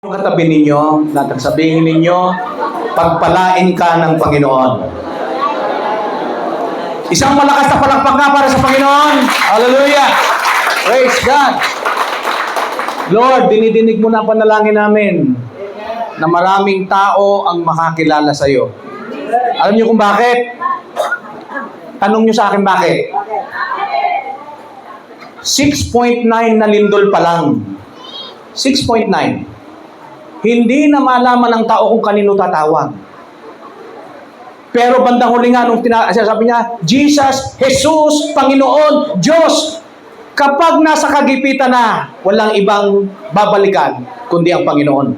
Yung katabi ninyo, sabihin ninyo, pagpalain ka ng Panginoon. Isang malakas na palakpak nga para sa Panginoon. Hallelujah! Praise God! Lord, dinidinig mo na ang panalangin namin na maraming tao ang makakilala sa iyo. Alam niyo kung bakit? Tanong niyo sa akin bakit? 6.9 na lindol pa lang. 6.9. Hindi na malaman ng tao kung kanino tatawag. Pero bandang huli nga, nung sabi niya, Jesus, Jesus, Panginoon, Diyos. Kapag nasa kagipitan na, walang ibang babalikan, kundi ang Panginoon.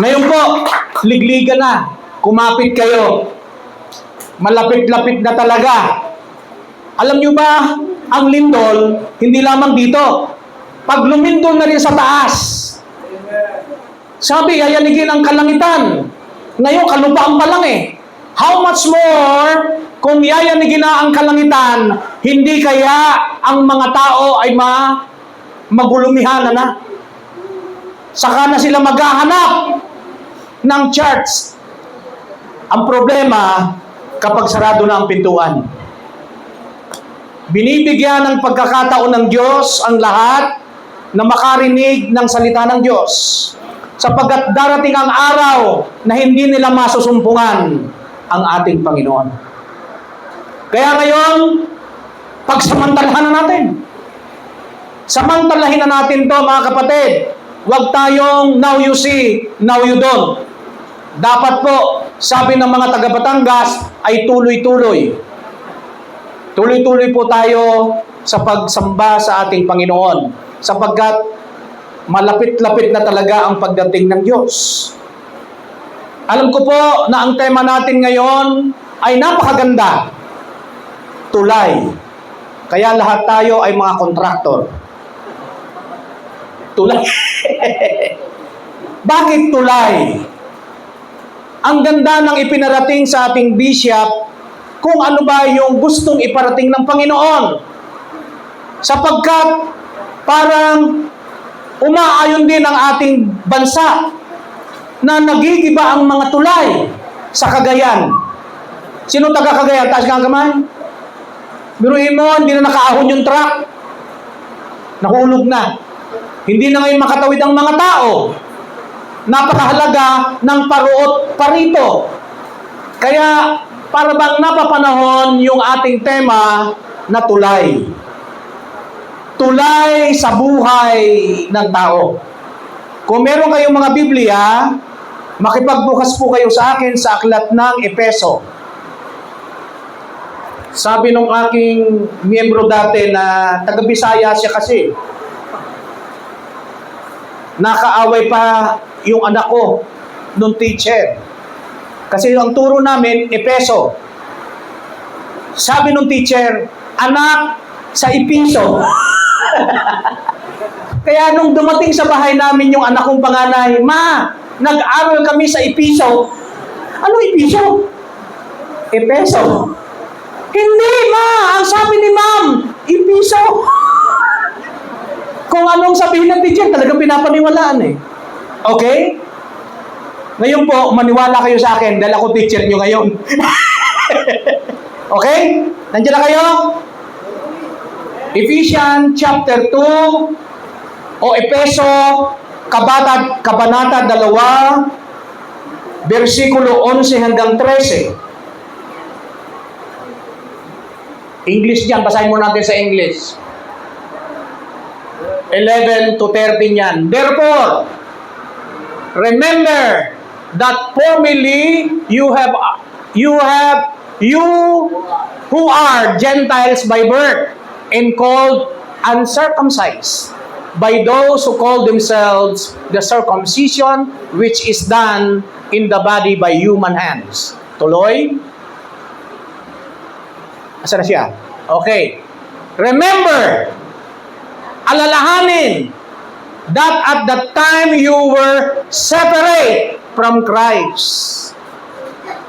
Ngayon po, ligligan na. Kumapit kayo. Malapit-lapit na talaga. Alam niyo ba, ang lindol, hindi lamang dito. Pag lumindol na rin sa taas, sabi, yayanigin ang kalangitan. Ngayon, kalupaan pa lang eh. How much more kung yayanigin na ang kalangitan, hindi kaya ang mga tao ay magulumihan na? Saka na sila maghahanap ng church. Ang problema, kapag sarado na ang pintuan. Binibigyan ng pagkakataon ng Diyos ang lahat na makarinig ng salita ng Diyos. Sapagkat darating ang araw na hindi nila masusumpungan ang ating Panginoon. Kaya ngayon, pagsamantalahan na natin. Samantalahin na natin to mga kapatid. Huwag tayong now you see, now you don't. Dapat po, sabi ng mga taga Batangas, ay tuloy-tuloy. Tuloy-tuloy po tayo sa pagsamba sa ating Panginoon. Sapagkat malapit-lapit na talaga ang pagdating ng Diyos. Alam ko po na ang tema natin ngayon ay napakaganda. Tulay. Kaya lahat tayo ay mga kontraktor. Tulay. Bakit tulay? Ang ganda ng ipinarating sa ating bishop kung ano ba yung gustong iparating ng Panginoon. Sapagkat parang umaayon din ang ating bansa na nagigiba ang mga tulay sa Cagayan. Sino taga Cagayan? Taas ka ang kamay. Biruin mo, hindi na nakaahon yung truck. Nahulog na. Hindi na ngayon makatawid ang mga tao. Napakahalaga ng paruot parito. Kaya para bang napapanahon yung ating tema na tulay. Tulay sa buhay ng tao. Kung meron kayong mga Biblia, makipagbukas po kayo sa akin sa aklat ng Efeso. Sabi nung aking miyembro dati na taga-Bisaya siya kasi, nakaaway pa yung anak ko nung teacher. Kasi ang turo namin, Efeso. Sabi nung teacher, anak, sa Episo. Kaya nung dumating sa bahay namin yung anak kong panganay, Ma, nag-aral kami sa Episo. Ano Episo? Efeso. Hindi, Ma! Ang sabi ni Ma'am, Episo. Kung anong sabihin ng teacher, talagang pinapaniwalaan eh. Okay? Ngayon po, maniwala kayo sa akin dahil ako teacher nyo ngayon. Okay? Nandiyan na kayo? Ephesians chapter 2 o Efeso kabanata 2 versikulo 11 hanggang 13. English diyan, basahin mo natin sa English. 11 to 13 yan. Therefore, remember that formerly you who are Gentiles by birth and called uncircumcised by those who call themselves the circumcision which is done in the body by human hands. Tuloy? Asa na siya? Okay. Remember, alalahanin that at that time you were separate from Christ,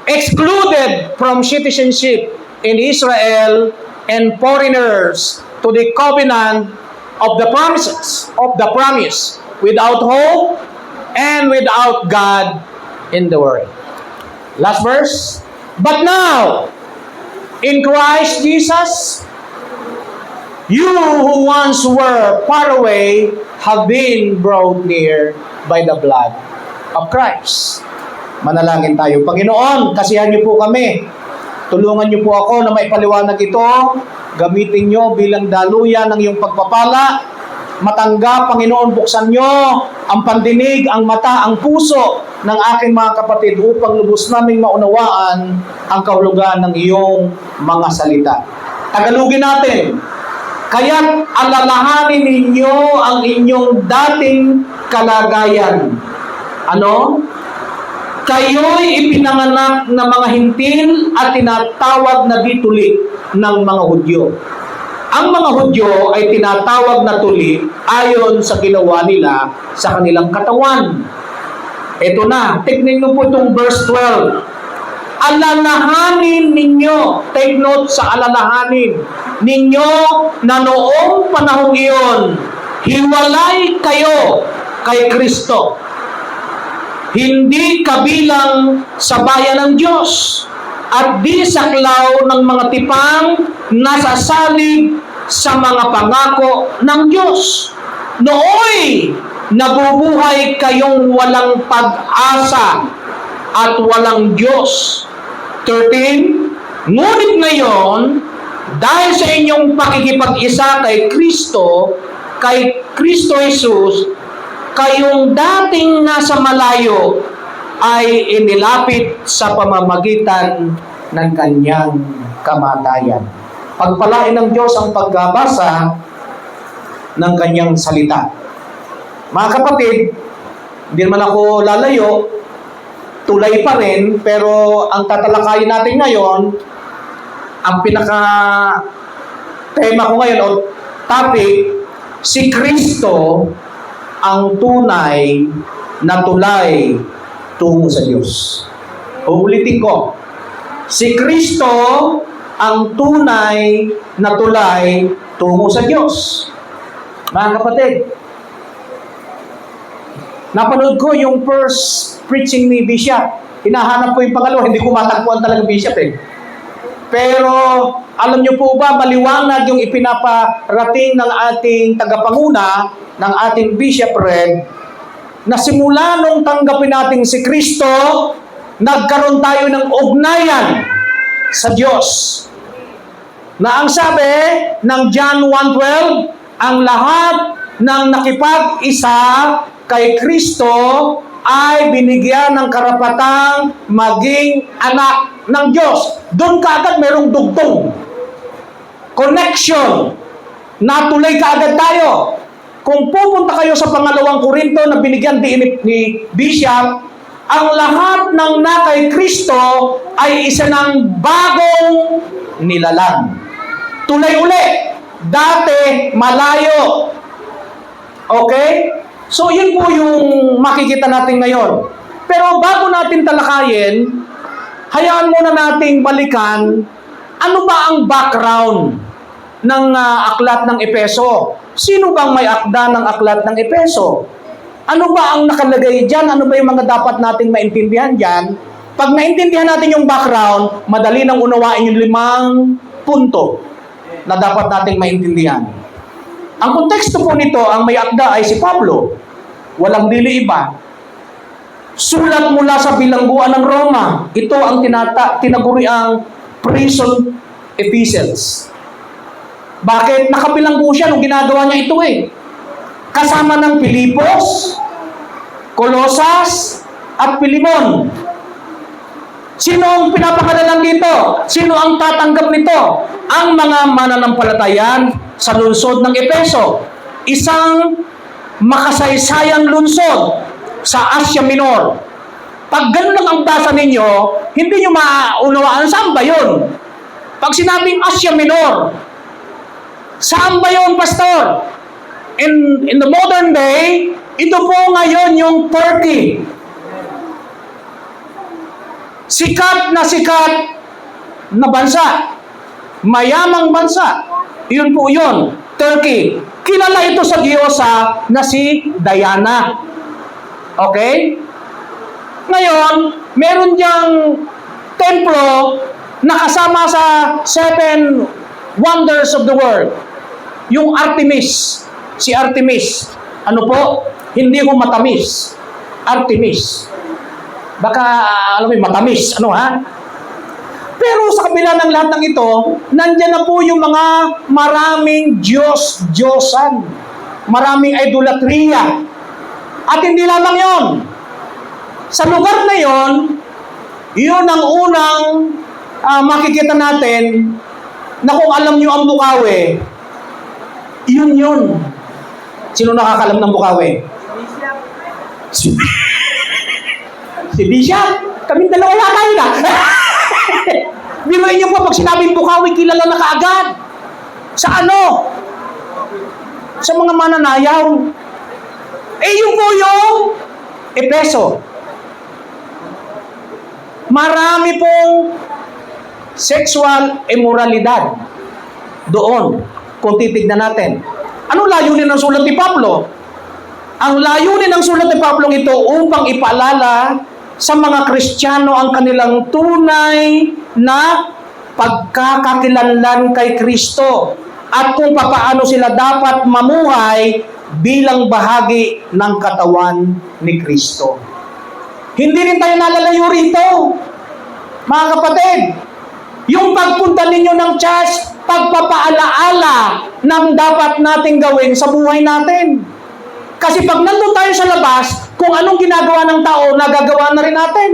excluded from citizenship in Israel and foreigners to the covenant of the promise, without hope and without God in the world. Last verse. But now, in Christ Jesus, you who once were far away have been brought near by the blood of Christ. Manalangin tayo. Panginoon, kasihan niyo po kami. Tulungan niyo po ako na maipaliwanag ito. Gamitin niyo bilang daluyan ng iyong pagpapala. Matanggap, Panginoon, buksan niyo ang pandinig, ang mata, ang puso ng aking mga kapatid upang lubos naming maunawaan ang kahulugan ng iyong mga salita. Tagalogin natin. Kaya't alalahanin ninyo ang inyong dating kalagayan. Ano? Kayo'y ipinanganak na mga hintil at tinatawag na di tuli ng mga Hudyo. Ang mga Hudyo ay tinatawag na tuli ayon sa ginawa nila sa kanilang katawan. Ito na, tignan niyo po itong verse 12. Alalahanin ninyo, take note sa alalahanin ninyo na noong panahong iyon, hiwalay kayo kay Kristo. Hindi kabilang sa bayan ng Diyos at di saklaw ng mga tipang nasasalig sa mga pangako ng Diyos. Nooy, nabubuhay kayong walang pag-asa at walang Diyos. 13, ngunit ngayon, dahil sa inyong pakikipag-isa kay Kristo Jesus, kayong dating nasa malayo ay inilapit sa pamamagitan ng kanyang kamatayan. Pagpalain ng Diyos ang pagbabasa ng kanyang salita. Mga kapatid, hindi naman ako lalayo, tulay pa rin, pero ang tatalakayin natin ngayon, ang pinaka-tema ko ngayon o topic, si Kristo ang tunay na tulay tungo sa Diyos. Uulitin ko, si Kristo ang tunay na tulay tungo sa Diyos. Mga kapatid, napanood ko yung first preaching ni Bishop. Hinahanap ko yung pangalawa, hindi ko matagpuan talaga Bishop eh. Pero alam niyo po ba, maliwanag yung ipinaparating ng ating tagapanguna, ng ating Bishop Red, na simula nung tanggapin natin si Kristo, nagkaroon tayo ng ugnayan sa Diyos. Na ang sabi ng John 1:12, ang lahat ng nakipag-isa kay Kristo ay binigyan ng karapatang maging anak ng Diyos. Doon kaagad merong dugtong. Connection. Natuloy kaagad tayo. Kung pupunta kayo sa pangalawang Korinto na binigyan din ni Bishop, ang lahat ng na kay Kristo ay isa ng bagong nilalang. Tulay uli. Dati, malayo. Okay? So, yun po yung makikita natin ngayon. Pero bago natin talakayin, hayaan muna nating balikan, ano ba ang background ng aklat ng Epeso? Sino bang may akda ng aklat ng Epeso? Ano ba ang nakalagay dyan? Ano ba yung mga dapat nating maintindihan dyan? Pag naintindihan natin yung background, madali nang unawain yung 5 punto na dapat nating maintindihan. Ang konteksto po nito, ang may akda ay si Pablo. Walang dili iba. Sulat mula sa bilangguan ng Roma. Ito ang tinaguri ang prison epistles. Bakit? Nakabilanggo siya nung ginagawa niya ito eh. Kasama ng Pilipos, Colosas, at Pilimon. Sino ang pinapakadalan dito? Sino ang tatanggap nito? Ang mga mananampalatayan sa lungsod ng Epeso. Isang makasaysayang lungsod sa Asia Minor. Pag ganun lang ang basa ninyo, hindi nyo maunawaan saan ba yun? Pag sinabing Asia Minor, saan ba yun, Pastor? In the modern day, ito po ngayon yung Turkey. Sikat na bansa. Mayamang bansa. Yun po yun. Turkey. Kilala ito sa diyosa na si Diana. Okay? Ngayon, meron diyang templo na kasama sa 7 wonders of the world. Yung Artemis. Si Artemis. Ano po? Hindi ko matamis. Artemis. Baka, alam mo, matamis. Ano ha? Pero sa kabila ng lahat ng ito, nandyan na po yung mga maraming Diyos-Diyosan. Maraming idolatriya. At hindi lamang yon. Sa lugar na yon, yun ang unang makikita natin na kung alam nyo ang Bukawi, yun. Sino nakakalam ng Bukawi? Si Bishop. Kaming dalawa wala tayo na. Biruin niyo po, pag sinabing Bukawi, kilala na kaagad. Sa ano? Sa mga mananayaw. Yun po yung Epeso. Marami pong sexual immoralidad doon, kung titignan natin. Anong layunin ng sulat ni Pablo? Ang layunin ng sulat ni Pablo ito upang ipaalala sa mga Kristiyano ang kanilang tunay na pagkakakilanlan kay Kristo at kung papaano sila dapat mamuhay bilang bahagi ng katawan ni Kristo. Hindi rin tayo nalalayo rito, mga kapatid. Yung pagpunta ninyo ng church, pagpapaalaala ng dapat nating gawin sa buhay natin. Kasi pag nandun tayo sa labas, kung anong ginagawa ng tao, nagagawa na rin natin.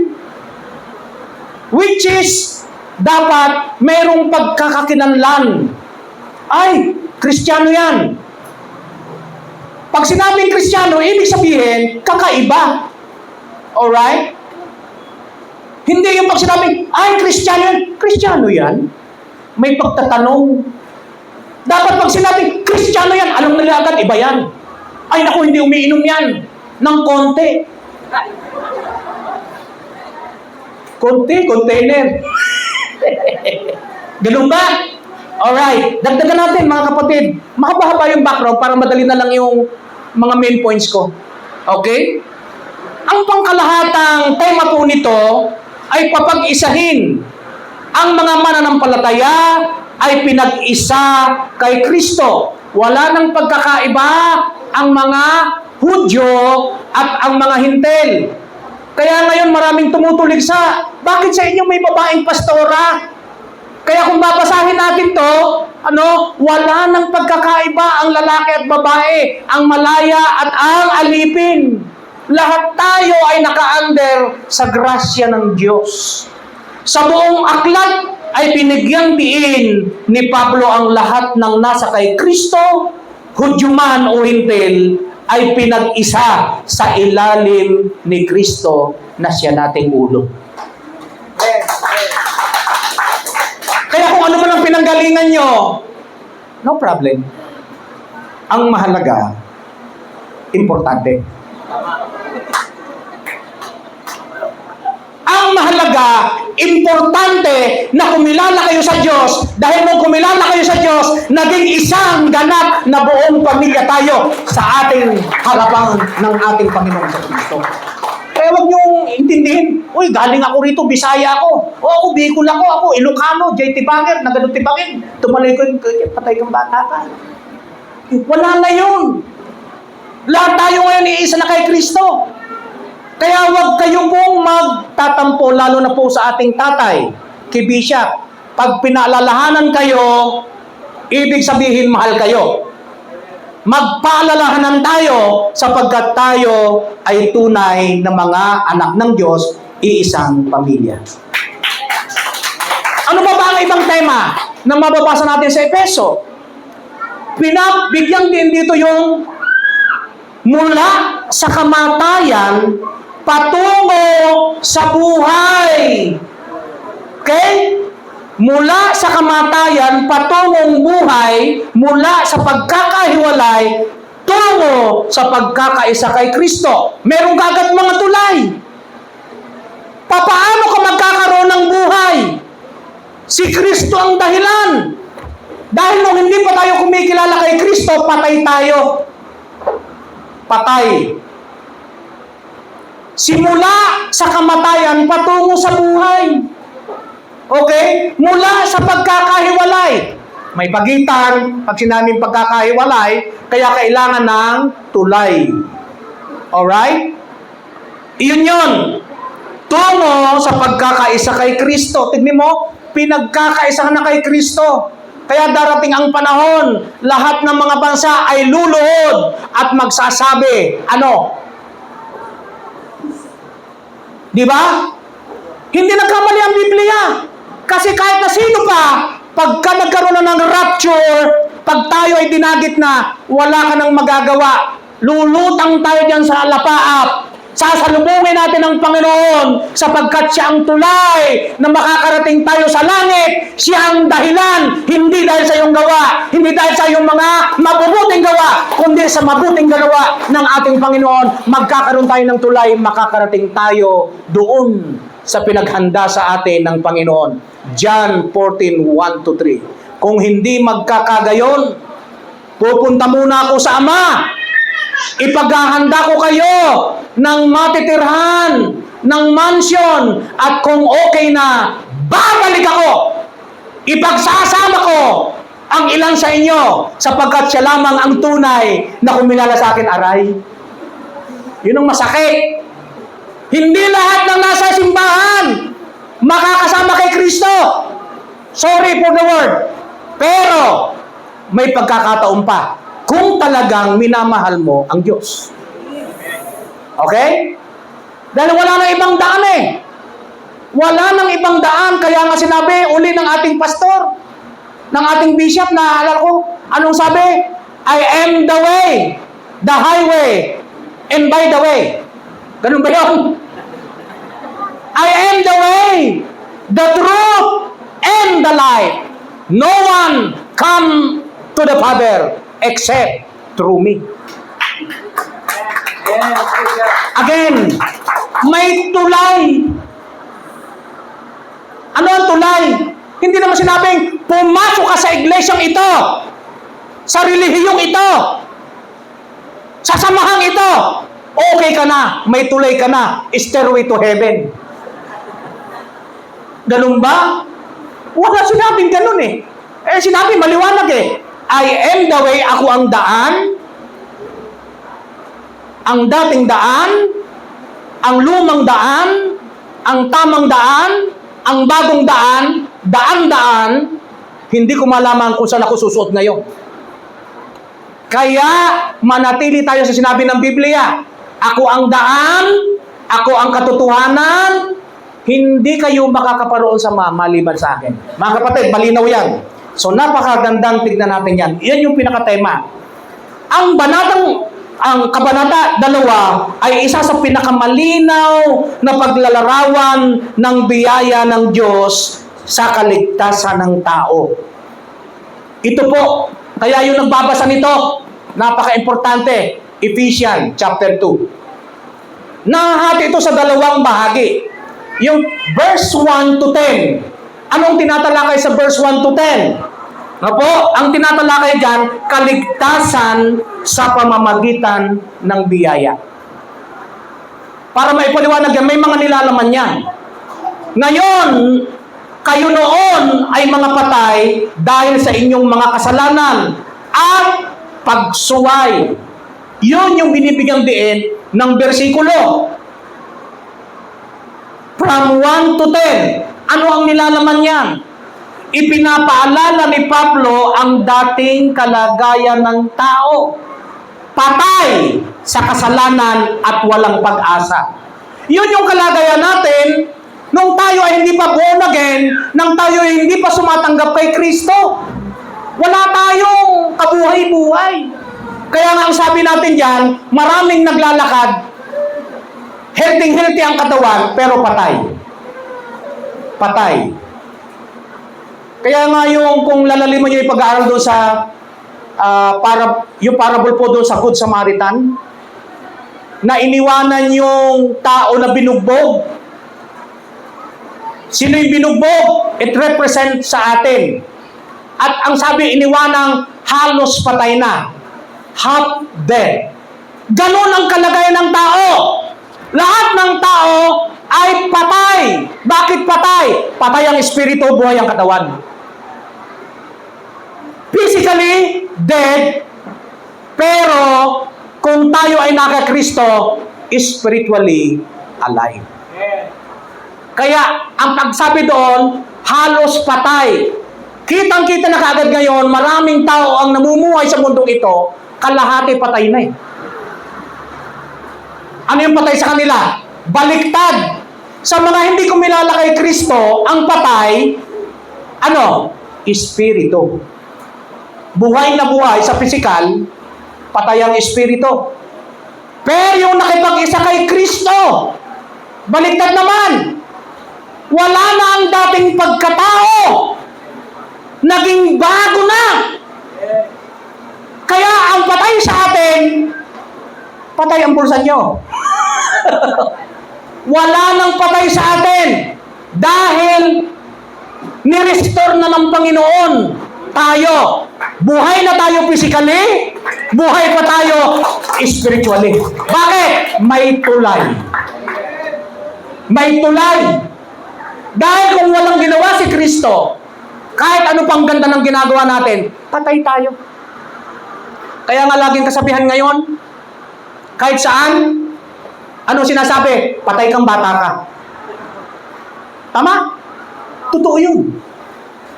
Which is, dapat mayroong pagkakakinanlan. Ay, Kristiyano yan. Pag sinabing Kristiyano, ibig sabihin, kakaiba. Alright? Hindi yung pag sinabing, ay, Kristiyano yan. Kristiyano yan. May pagtatanong. Dapat pag sinabing, Kristiyano yan, alam nila agad, iba yan. Ay, naku, hindi umiinom yan. Ng konti. Container. Ganun ba? Alright. Dagdagan natin, mga kapatid. Mahaba-haba yung background para madali na lang yung mga main points ko. Okay? Ang pangkalahatang tema po nito ay papag-isahin. Ang mga mananampalataya ay pinag-isa kay Kristo. Wala nang pagkakaiba ang mga Hudyo at ang mga Hintil. Kaya ngayon maraming tumutulig sa, bakit sa inyo may babaeng pastora? Kaya kung babasahin natin to, wala nang pagkakaiba ang lalaki at babae, ang malaya at ang alipin. Lahat tayo ay naka-under sa grasya ng Diyos. Sa buong aklat ay binigyang diin ni Pablo ang lahat ng nasa kay Kristo, Hudyo man o Hintil, ay pinag-isa sa ilalim ni Kristo na siya nating ulo. Kaya kung ano man ang pinanggalingan nyo, no problem. Ang mahalaga, importante. Ang mahalaga, importante na kumilala kayo sa Diyos. Dahil nung kumilala kayo sa Diyos, naging isang ganap na buong pamilya tayo sa ating harapan ng ating Panginoon sa Kristo. Kaya huwag niyong intindihin, uy, galing ako rito, Bisaya ako. O ako, Bicol ako, Ilocano, JT Banger, naganong tibagin. Tumalay ko yung patay kang bata ka. Wala na yun. Lahat tayo ngayon iisa na kay Kristo. Kaya huwag kayo pong magtatampo, lalo na po sa ating tatay, kay Bishop. Pag pinaalalahanan kayo, ibig sabihin mahal kayo. Magpaalalahanan tayo sapagkat tayo ay tunay na mga anak ng Diyos, iisang pamilya. Ano ba ang ibang tema na mababasa natin sa Epeso? Bigyan din dito yung mula sa kamatayan patungo sa buhay. Okay? Mula sa kamatayan, patungong buhay, mula sa pagkakahiwalay, tungo sa pagkakaisa kay Kristo. Merong kagat mga tulay. Papaano ka magkakaroon ng buhay? Si Kristo ang dahilan. Dahil nung hindi pa tayo kumikilala kay Kristo, patay tayo. Patay. Simula sa kamatayan patungo sa buhay. Okay? Mula sa pagkakahiwalay. May pagitan, pag sinabing pagkakahiwalay, kaya kailangan ng tulay. Alright? Iyon yun. Tungo sa pagkakaisa kay Kristo. Tignan mo, pinagkakaisa na kay Kristo. Kaya darating ang panahon, lahat ng mga bansa ay luluhod at magsasabi, ano? Di ba? Hindi nagkamali ang Biblia. Kasi kahit na sino pa, pagka nagkaroon na ng rapture, pag tayo ay dinagit na, wala ka nang magagawa. Lulutang tayo dyan sa alapaap. Sasalubungin natin ang Panginoon sapagkat siya ang tulay na makakarating tayo sa langit. Siya ang dahilan, hindi dahil sa iyong gawa, hindi dahil sa iyong mga mabubuting gawa, kundi sa mabuting gawa ng ating Panginoon. Magkakaroon tayo ng tulay, makakarating tayo doon sa pinaghanda sa atin ng Panginoon. John 14:1-3. Kung hindi magkakagayon, pupunta muna ako sa Ama. Ipaghahanda ko kayo ng matitirhan, ng mansion, at kung okay na, babalik ako. Ipagsasama ko ang ilan sa inyo, sapagkat siya lamang ang tunay na kumilala sa akin, aray. Yun ang masakit. Hindi lahat ng nasa simbahan makakasama kay Kristo. Sorry for the word. Pero, may pagkakataon pa. Kung talagang minamahal mo ang Diyos. Okay? Dahil wala nang ibang daan eh. Wala nang ibang daan. Kaya nga sinabi uli ng ating pastor, ng ating bishop, na alala ko, anong sabi? I am the way, the highway, and by the way. Ganun ba yun? I am the way, the truth, and the life. No one come to the Father except through me. Again, may tulay. Ano ang tulay? Hindi naman sinabing, pumasok ka sa iglesyang ito, sa relihiyong ito, sa samahang ito, okay ka na, may tulay ka na, stairway to heaven. Ganun ba? Wala sinabing ganun eh. Sinabi maliwanag eh. I am the way, ako ang daan, ang dating daan, ang lumang daan, ang tamang daan, ang bagong daan, daan-daan, hindi ko malaman kung saan ako susuot ngayon. Kaya, manatili tayo sa sinabi ng Biblia. Ako ang daan, ako ang katotohanan, hindi kayo makakaparoon sa maliban sa akin. Mga kapatid, malinaw yan. So, napakagandang tignan natin yan. Yan yung pinakatema. Ang Kabanata 2 ay isa sa pinakamalinaw na paglalarawan ng biyaya ng Diyos sa kaligtasan ng tao. Ito po, kaya yung nagbabasa nito, napaka-importante, Ephesians chapter 2. Nahati ito sa dalawang bahagi. Yung verse 1 to 10. Anong tinatalakay sa verse 1 to 10? Ang tinatalakay dyan, kaligtasan sa pamamagitan ng biyaya. Para maipaliwanag yan, may mga nilalaman yan. Ngayon, kayo noon ay mga patay dahil sa inyong mga kasalanan at pagsuway. Yun yung binibigyang diin ng bersikulo. From 1 to 10. Ano ang nilalaman yan? Ipinapaalala ni Pablo ang dating kalagayan ng tao. Patay sa kasalanan at walang pag-asa. Yun yung kalagayan natin nung tayo ay hindi pa born again, nung tayo ay hindi pa sumatanggap kay Kristo. Wala tayong kabuhay-buhay. Kaya nga ang sabi natin dyan, maraming naglalakad, healthy ang katawan, pero patay. Patay. Kaya nga yung kung lalaliman nyo yung pag-aaral doon sa yung parable po doon sa Good Samaritan, na iniwanan yung tao na binugbog. Sino yung binugbog? It represents sa atin. At ang sabi, iniwanang halos patay na. Half dead. Ganon ang kalagayan ng tao. Lahat ng tao ay patay. Bakit patay? Patay ang espiritu, buhay ang katawan. Physically dead, pero kung tayo ay naka-Kristo, spiritually alive. Kaya ang pagsabi doon, halos patay. Kitang-kita na kaagad ngayon, maraming tao ang namumuhay sa mundong ito, kalahati patay na eh. Ano yung patay sa kanila? Baliktad. Sa mga hindi kumilala kay Kristo, ang patay, ano? Espiritu. Buhay na buhay sa pisikal, patay ang espiritu. Pero yung nakipag-isa kay Kristo, baliktad naman. Wala na ang dating pagkatao. Naging bago na. Kaya ang patay sa atin, patay ang bulsa nyo. Wala nang patay sa atin dahil ni-restore na ng Panginoon tayo. Buhay na tayo physically, buhay pa tayo spiritually. Bakit? May tulay. May tulay. Dahil kung walang ginawa si Kristo, kahit ano pang ganda ng ginagawa natin, patay tayo. Kaya nga laging kasabihan ngayon, kahit saan, ano sinasabi? Patay kang bata ka. Tama? Totoo yun.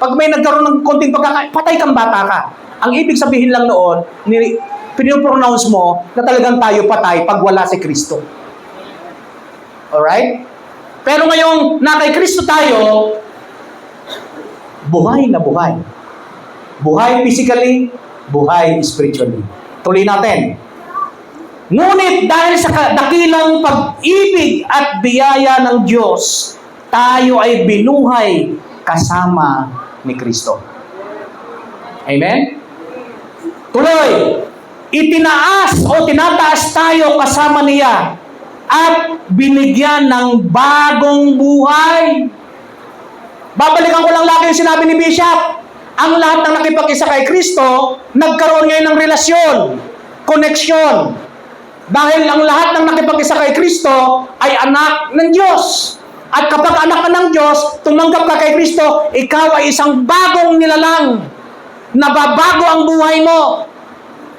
Pag may nagkaroon ng konting patay kang bata ka. Ang ibig sabihin lang noon, pinopronounce mo na talagang tayo patay pag wala si Kristo. Alright? Pero ngayong na kay Kristo tayo, buhay na buhay. Buhay physically, buhay spiritually. Tuloy natin. Ngunit dahil sa dakilang pag-ibig at biyaya ng Diyos, tayo ay binuhay kasama ni Kristo. Amen? Tuloy, itinaas o tinataas tayo kasama niya at binigyan ng bagong buhay. Babalikan ko lang lagi yung sinabi ni Bishop. Ang lahat ng nakipag-isa kay Kristo, nagkaroon ngayon ng relasyon, connection. Dahil ang lahat ng nakipag-isa kay Kristo ay anak ng Diyos. At kapag anak ka ng Diyos, tumanggap ka kay Kristo, ikaw ay isang bagong nilalang. Nababago ang buhay mo.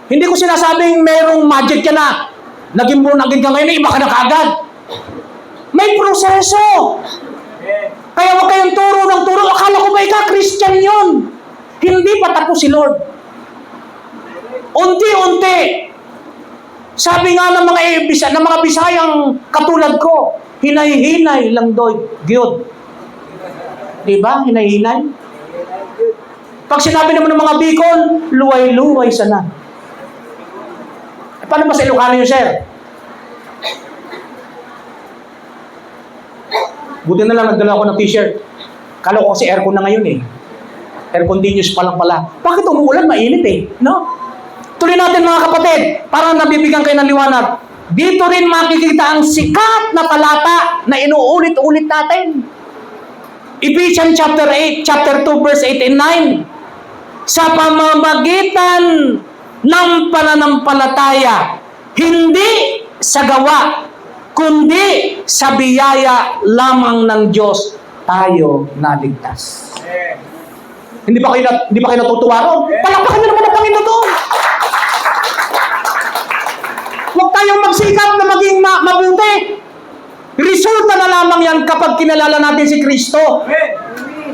Hindi ko sinasabing mayroong magic ka na. Naging born again ka ngayon, iba ka na kaagad. May proseso. Kaya huwag kayong turo ng turo. Akala ko ba ikaw, Christian yun? Hindi pa tapos si Lord. Unti-unti. Sabi nga ng mga Bisayang katulad ko, hinay-hinay lang doy, Giyod. Diba? Hinay-hinay. Pag sinabi naman ng mga Bicol, luway-luway sana. Paano ba sa Ilocano yun, sir? Buti na lang nagdala ako ng t-shirt. Kala ko kasi aircon na ngayon eh. Air continuous pa lang pala. Bakit umuulan? Mainit eh. No? Tuloy natin mga kapatid, para nabibigyan kayo ng liwanag. Dito rin makikita ang sikat na talata na inuulit-ulit natin. Ephesians chapter 8, chapter 2, verse 8 and 9. Sa pamamagitan ng pananampalataya, hindi sa gawa, kundi sa biyaya lamang ng Diyos tayo naligtas. Hindi ba kayo natutuwa ron? Palakpakan niyo naman ang Panginoon. Huwag tayong magsikap na maging mabuti. Resulta na lamang yan kapag kinalala natin si Kristo.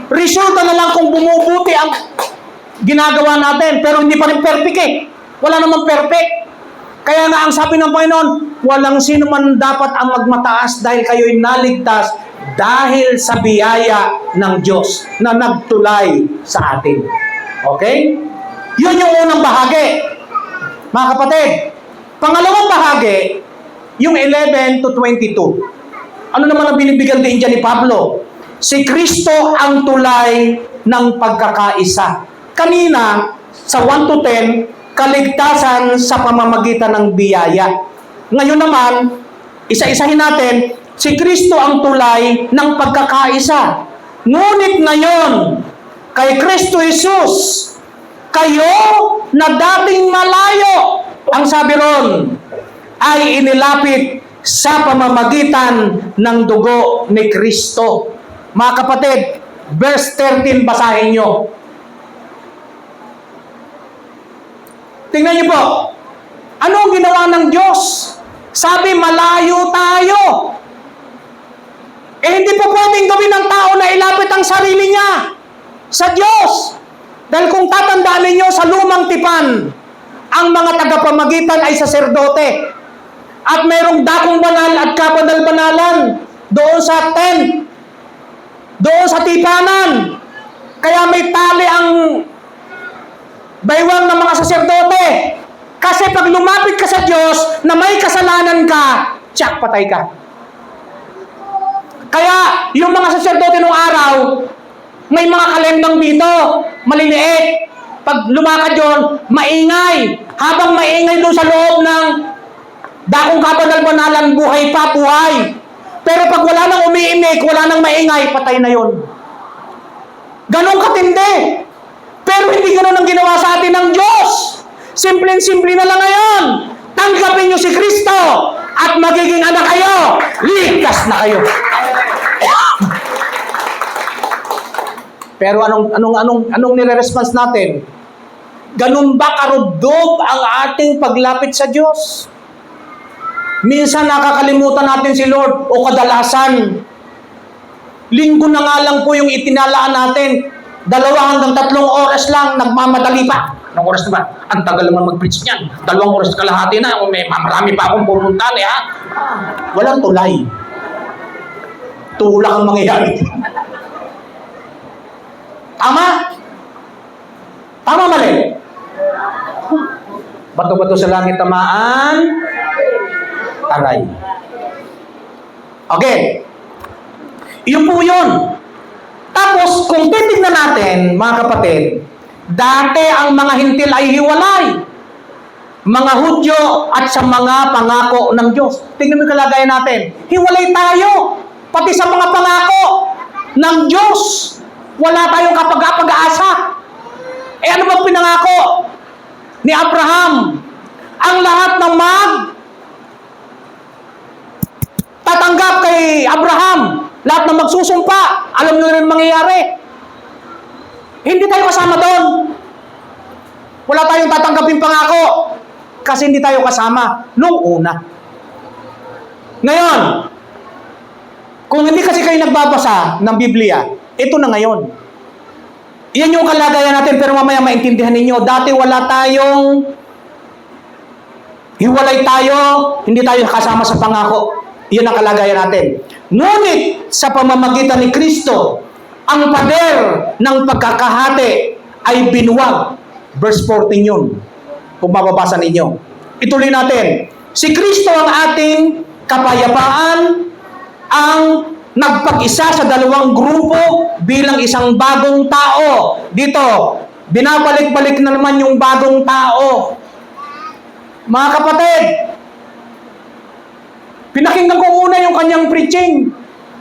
Resulta na lang kung bumubuti ang ginagawa natin, pero hindi pa rin perfect eh. Wala namang perfect. Kaya nga ang sabi ng Panginoon, walang sino man dapat ang magmataas dahil kayo'y naligtas dahil sa biyaya ng Diyos na nagtulay sa atin. Okay? Yun yung unang bahagi. Mga kapatid, pangalawang bahagi, yung 11 to 22. Ano naman ang binibigyan din dyan ni Pablo? Si Kristo ang tulay ng pagkakaisa. Kanina, sa 1 to 10, kaligtasan sa pamamagitan ng biyaya. Ngayon naman, isa-isahin natin, si Kristo ang tulay ng pagkakaisa. Ngunit ngayon, kay Kristo Jesus, kayo na dating malayo, ang sabi ron, ay inilapit sa pamamagitan ng dugo ni Kristo. Mga kapatid, verse 13, basahin nyo. Tingnan nyo po, ano ang ginawa ng Diyos? Sabi, malayo tayo. Hindi po pwedeng gawin ng tao na ilapit ang sarili niya sa Diyos. Dahil kung tatandaan ninyo sa lumang tipan, ang mga tagapamagitan ay saserdote. At mayroong dakong banal at kapanal-banalan doon sa tent, doon sa tipanan. Kaya may tali ang baywang ng mga saserdote. Kasi pag lumapit ka sa Diyos na may kasalanan ka, tsak, patay ka. Kaya yung mga saserdote nung araw, may mga kalendang dito, maliliit. Pag lumakad yun, maingay. Habang maingay doon sa loob ng dakong kapanal-banalan, buhay pa, buhay. Pero pag wala nang umiimik, wala nang maingay, patay na yon. Ganon katindi. Pero hindi ganon ang ginawa sa atin ng Diyos. Simple-simple na lang ngayon. Tanggapin niyo si Kristo at magiging anak kayo. Ligtas na kayo. Pero anong nire-response natin? Ganun ba karubdob ang ating paglapit sa Diyos? Minsan nakakalimutan natin si Lord o kadalasan. Linggo na nga lang po yung itinalaan natin. 2 hanggang 3 oras lang, nagmamadali pa. Anong oras na ba? Ang tagal naman mag-preach niyan. 2 oras kalahati na. May marami pa akong pupuntahan ha. Walang tulay. Tulak ang mangyayari. Tama? Tama mali? Bato-bato sa langit tamaan, aray. Okay. Iyon po yun. Tapos, kung titignan natin, mga kapatid, dati ang mga hintil ay hiwalay. Mga Hudyo at sa mga pangako ng Diyos. Tingnan mo yung kalagayan natin. Hiwalay tayo. Pati sa mga pangako ng Diyos. Wala tayong kapag-asa. Ano bang pinangako ni Abraham? Ang lahat ng tatanggap kay Abraham, lahat ng magsusumpa, alam nyo rin mangyayari. Hindi tayo kasama doon. Wala tayong tatanggapin pangako kasi hindi tayo kasama nung una. Ngayon, kung hindi kasi kayo nagbabasa ng Biblia, ito na ngayon. Yan yung kalagayan natin, pero mamaya maintindihan ninyo. Dati wala tayong, hiwalay tayo, hindi tayo kasama sa pangako. Yan ang kalagayan natin. Ngunit, sa pamamagitan ni Kristo, ang pader ng pagkakahati ay binuwag. Verse 14 yun. Kung mababasa ninyo. Ituloy natin. Si Kristo ang ating kapayapaan, ang nagpag-isa sa dalawang grupo bilang isang bagong tao. Dito, binabalik-balik na naman yung bagong tao. Mga kapatid, pinakinggan ko muna yung kanyang preaching.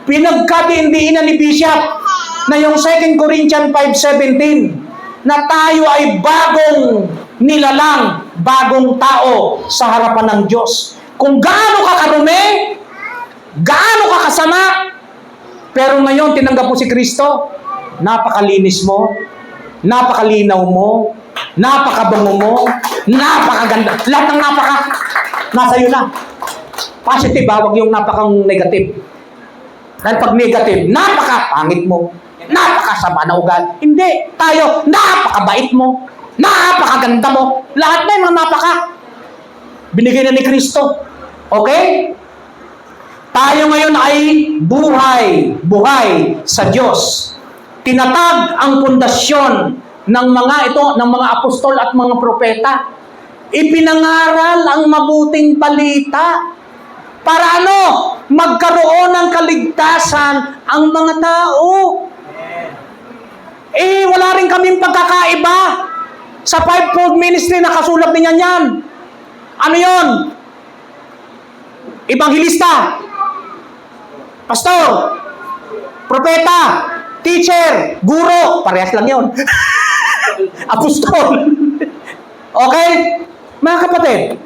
Pinagkadiindiinan ni Bishop na yung 2 Corinthians 5:17 na tayo ay bagong nilalang, bagong tao sa harapan ng Diyos. Kung gaano ka karumi, gaano ka kasama, pero ngayon, tinanggap mo si Kristo, napakalinis mo, napakalinaw mo, napakabango mo, napakaganda. Lahat ng nasa iyo na. Positive, huwag yung napakang negative. Dahil pag negative, napakapangit mo, napakasama na ugali. Hindi, tayo, napakabait mo, napakaganda mo. Lahat na yung napaka. Binigay na ni Kristo. Okay? Tayo ngayon ay buhay sa Diyos. Tinatag ang pundasyon ng mga apostol at mga propeta. Ipinangaral ang mabuting balita. Para ano? Magkaroon ng kaligtasan ang mga tao. Wala rin kaming pagkakaiba. Sa fivefold ministry, nakasulat din yan. Ano yon? Ebanghilista, pastor, propeta, teacher, guro, parehas lang yun. Apostol. Okay? Mga kapatid,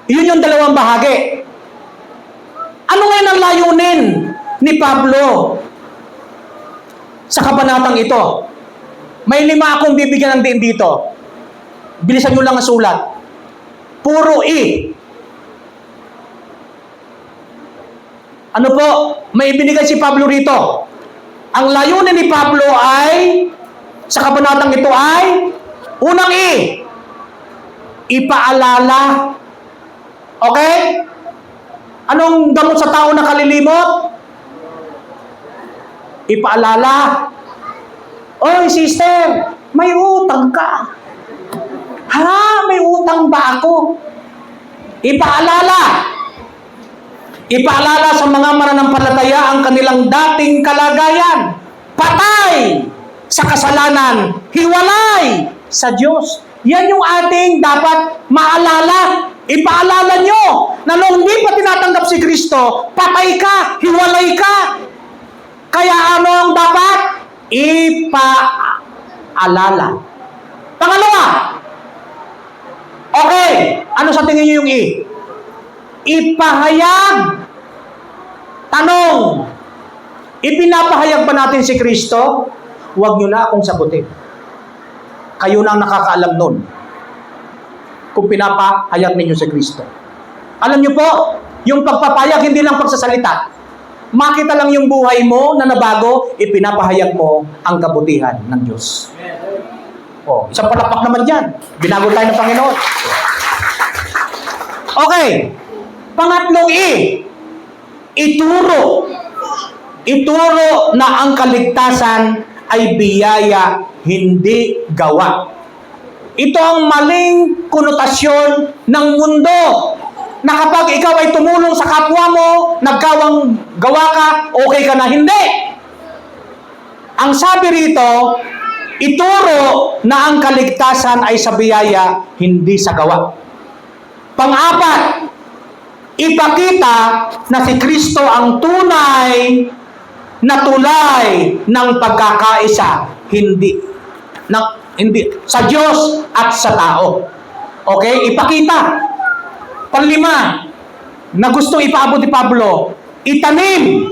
yun yung dalawang bahagi. Ano ngayon ang layunin ni Pablo sa kabanatang ito? May 5 akong bibigyan ng din dito. Bilisan nyo lang ang sulat. Puro E. Ano po? May ibinigay si Pablo rito. Ang layunin ni Pablo ay, sa kabanatang ito ay, unang E. Ipaalala. Okay? Anong gamot sa tao na kalilimot? Ipaalala. Oy, sister, may utang ka. Ha? May utang ba ako? Ipaalala. Ipaalala sa mga mananampalataya ang kanilang dating kalagayan. Patay sa kasalanan. Hiwalay sa Diyos. Yan yung ating dapat maalala. Ipaalala nyo na nung hindi pa tinatanggap si Kristo, patay ka, hiwalay ka. Kaya ano ang dapat? Ipaalala. Pangalawa, okay, ano sa tingin nyo yung ipahayag. Tanong, ipinapahayag ba natin si Kristo? Huwag nyo na akong sagutin. Kayo na ang nakakaalam nun kung pinapahayag ninyo si Kristo. Alam nyo po, yung pagpapahayag hindi lang pagsasalita. Makita lang yung buhay mo na nabago, ipinapahayag mo ang kabutihan ng Diyos. Oh, isang palapak naman dyan. Binago tayo ng Panginoon. Okay. Pangatlong ituro. Ituro na ang kaligtasan ay biyaya, hindi gawa. Ito ang maling konotasyon ng mundo. Na kapag ikaw ay tumulong sa kapwa mo, nagkawang gawa ka, okay ka na. Hindi. Ang sabi rito, ituro na ang kaligtasan ay sa biyaya, hindi sa gawa. Pang-apat, ipakita na si Kristo ang tunay na tulay ng pagkakaisa, hindi sa Diyos at sa tao. Okay? Ipakita. Panglima, na gustong ipaabot ni Pablo, itanim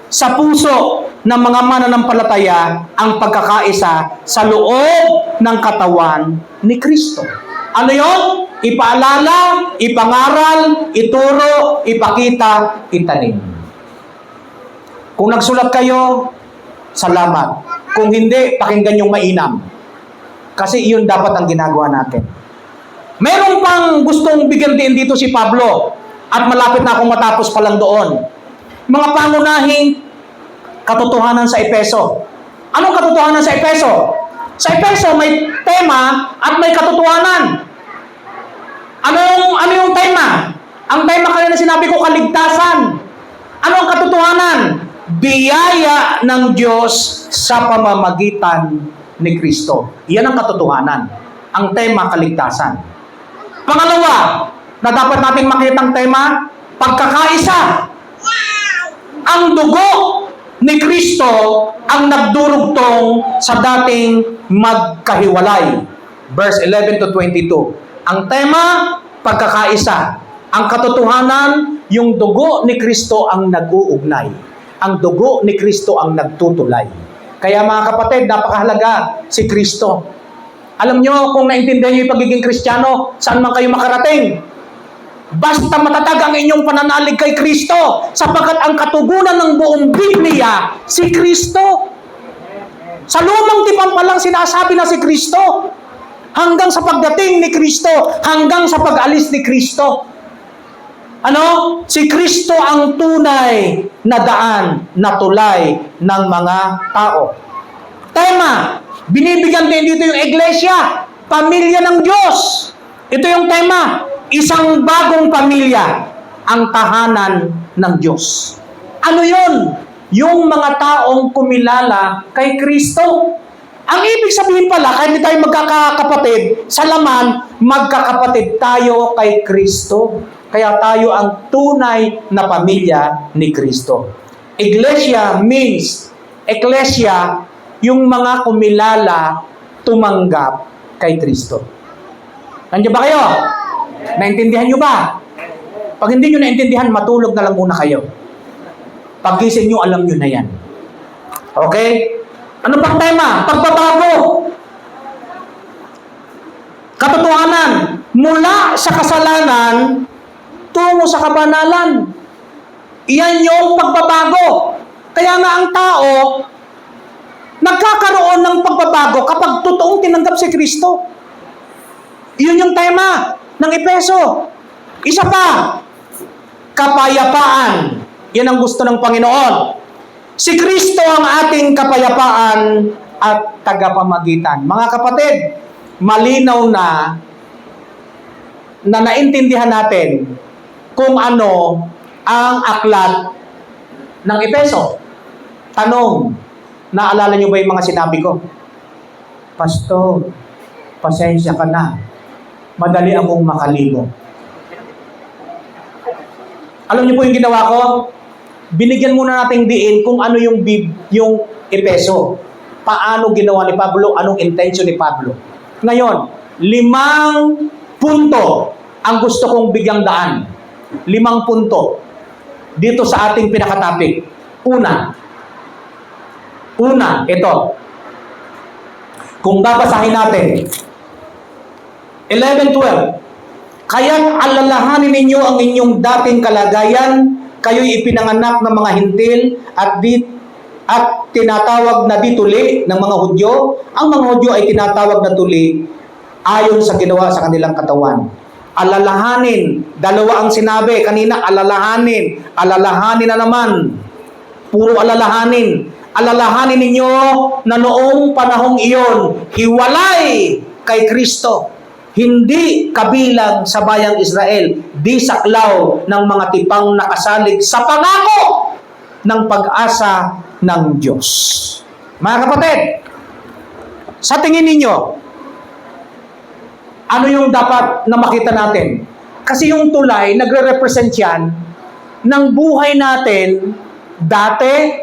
sa puso ng mga mananampalataya ang pagkakaisa sa loob ng katawan ni Kristo. Ano yon? Ipaalala, ipangaral, ituro, ipakita, itanim. Kung nagsulat kayo, salamat. Kung hindi, pakinggan yung mainam. Kasi iyon dapat ang ginagawa natin. Meron pang gustong bigyan din dito si Pablo at malapit na akong matapos pa lang doon. Mga pangunahing katotohanan sa Efeso. Anong katotohanan sa Efeso? Sa Efeso may tema at may katotohanan. Ano yung tema? Ang tema kanina sinabi ko, kaligtasan. Ano ang katotohanan? Biyaya ng Diyos sa pamamagitan ni Kristo. Iyan ang katotohanan. Ang tema, kaligtasan. Pangalawa, na dapat nating makitang tema, pagkakaisa. Ang dugo ni Kristo ang nagdurugtong sa dating magkahiwalay. Verse 11 to 22. Ang tema, pagkakaisa. Ang katotohanan, yung dugo ni Kristo ang nag-uugnay. Ang dugo ni Kristo ang nagtutulay. Kaya mga kapatid, napakahalaga si Kristo. Alam nyo, kung naintindihan nyo yung pagiging Kristiyano, saan man kayo makarating. Basta matatag ang inyong pananalig kay Kristo, sapagkat ang katugunan ng buong Biblia, si Kristo. Sa lumang tipan pa lang sinasabi na si Kristo. Hanggang sa pagdating ni Kristo, hanggang sa pag-alis ni Kristo. Ano? Si Kristo ang tunay na daan, na tulay ng mga tao. Tema, binibigyan din dito yung iglesia, pamilya ng Diyos. Ito yung tema, isang bagong pamilya, ang tahanan ng Diyos. Ano yun? Yung mga taong kumilala kay Kristo. Ang ibig sabihin pala, kahit hindi tayo magkakapatid, sa laman, magkakapatid tayo kay Kristo. Kaya tayo ang tunay na pamilya ni Kristo. Iglesia means Eklesia, yung mga kumilala, tumanggap kay Kristo. Nandiyan ba kayo? Naintindihan nyo ba? Pag hindi nyo naintindihan, matulog na lang muna kayo. Paggising nyo, alam nyo na yan. Okay? Ano pang tema? Pagbabago. Katotohanan, mula sa kasalanan, tungo sa kabanalan. Iyan yung pagbabago. Kaya nga ang tao, nagkakaroon ng pagbabago kapag totoong tinanggap si Kristo. Iyon yung tema ng Efeso. Isa pa, kapayapaan. Yan ang gusto ng Panginoon. Si Kristo ang ating kapayapaan at tagapamagitan. Mga kapatid, malinaw na naintindihan natin kung ano ang aklat ng Efeso. Tanong, naalala niyo ba yung mga sinabi ko? Pastor, pasensya ka na. Madali akong makalimo. Alam niyo po yung ginawa ko? Binigyan muna nating diin kung ano yung Efeso. Paano ginawa ni Pablo, anong intention ni Pablo. Ngayon, 5 punto ang gusto kong bigyang daan. 5 punto dito sa ating pinaka-topic. Una, ito. Kung babasahin natin, 11-12. Kaya't alalahanin ninyo ang inyong dating kalagayan, kayo'y ipinanganak ng mga hintil at tinatawag na di tuli ng mga Hudyo. Ang mga Hudyo ay tinatawag na tuli ayon sa ginawa sa kanilang katawan. Alalahanin, dalawa ang sinabi kanina, alalahanin na naman. Puro alalahanin. Alalahanin ninyo na noong panahong iyon, hiwalay kay Kristo. Hindi kabilang sa bayang Israel, di saklaw ng mga tipang nakasalig sa pangako ng pag-asa ng Diyos. Mga kapatid, sa tingin ninyo, ano yung dapat na makita natin? Kasi yung tulay, nagre-represent yan ng buhay natin dati,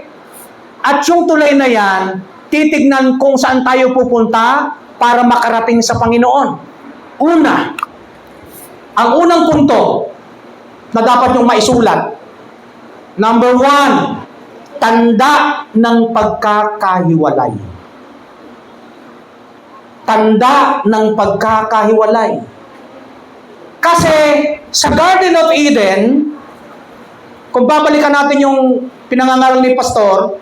at yung tulay na yan, titignan kung saan tayo pupunta para makarating sa Panginoon. Una, ang unang punto na dapat yung maisulat. Number 1, tanda ng pagkakahiwalay. Tanda ng pagkakahiwalay. Kasi sa Garden of Eden, kung babalikan natin yung pinangangaral ni Pastor,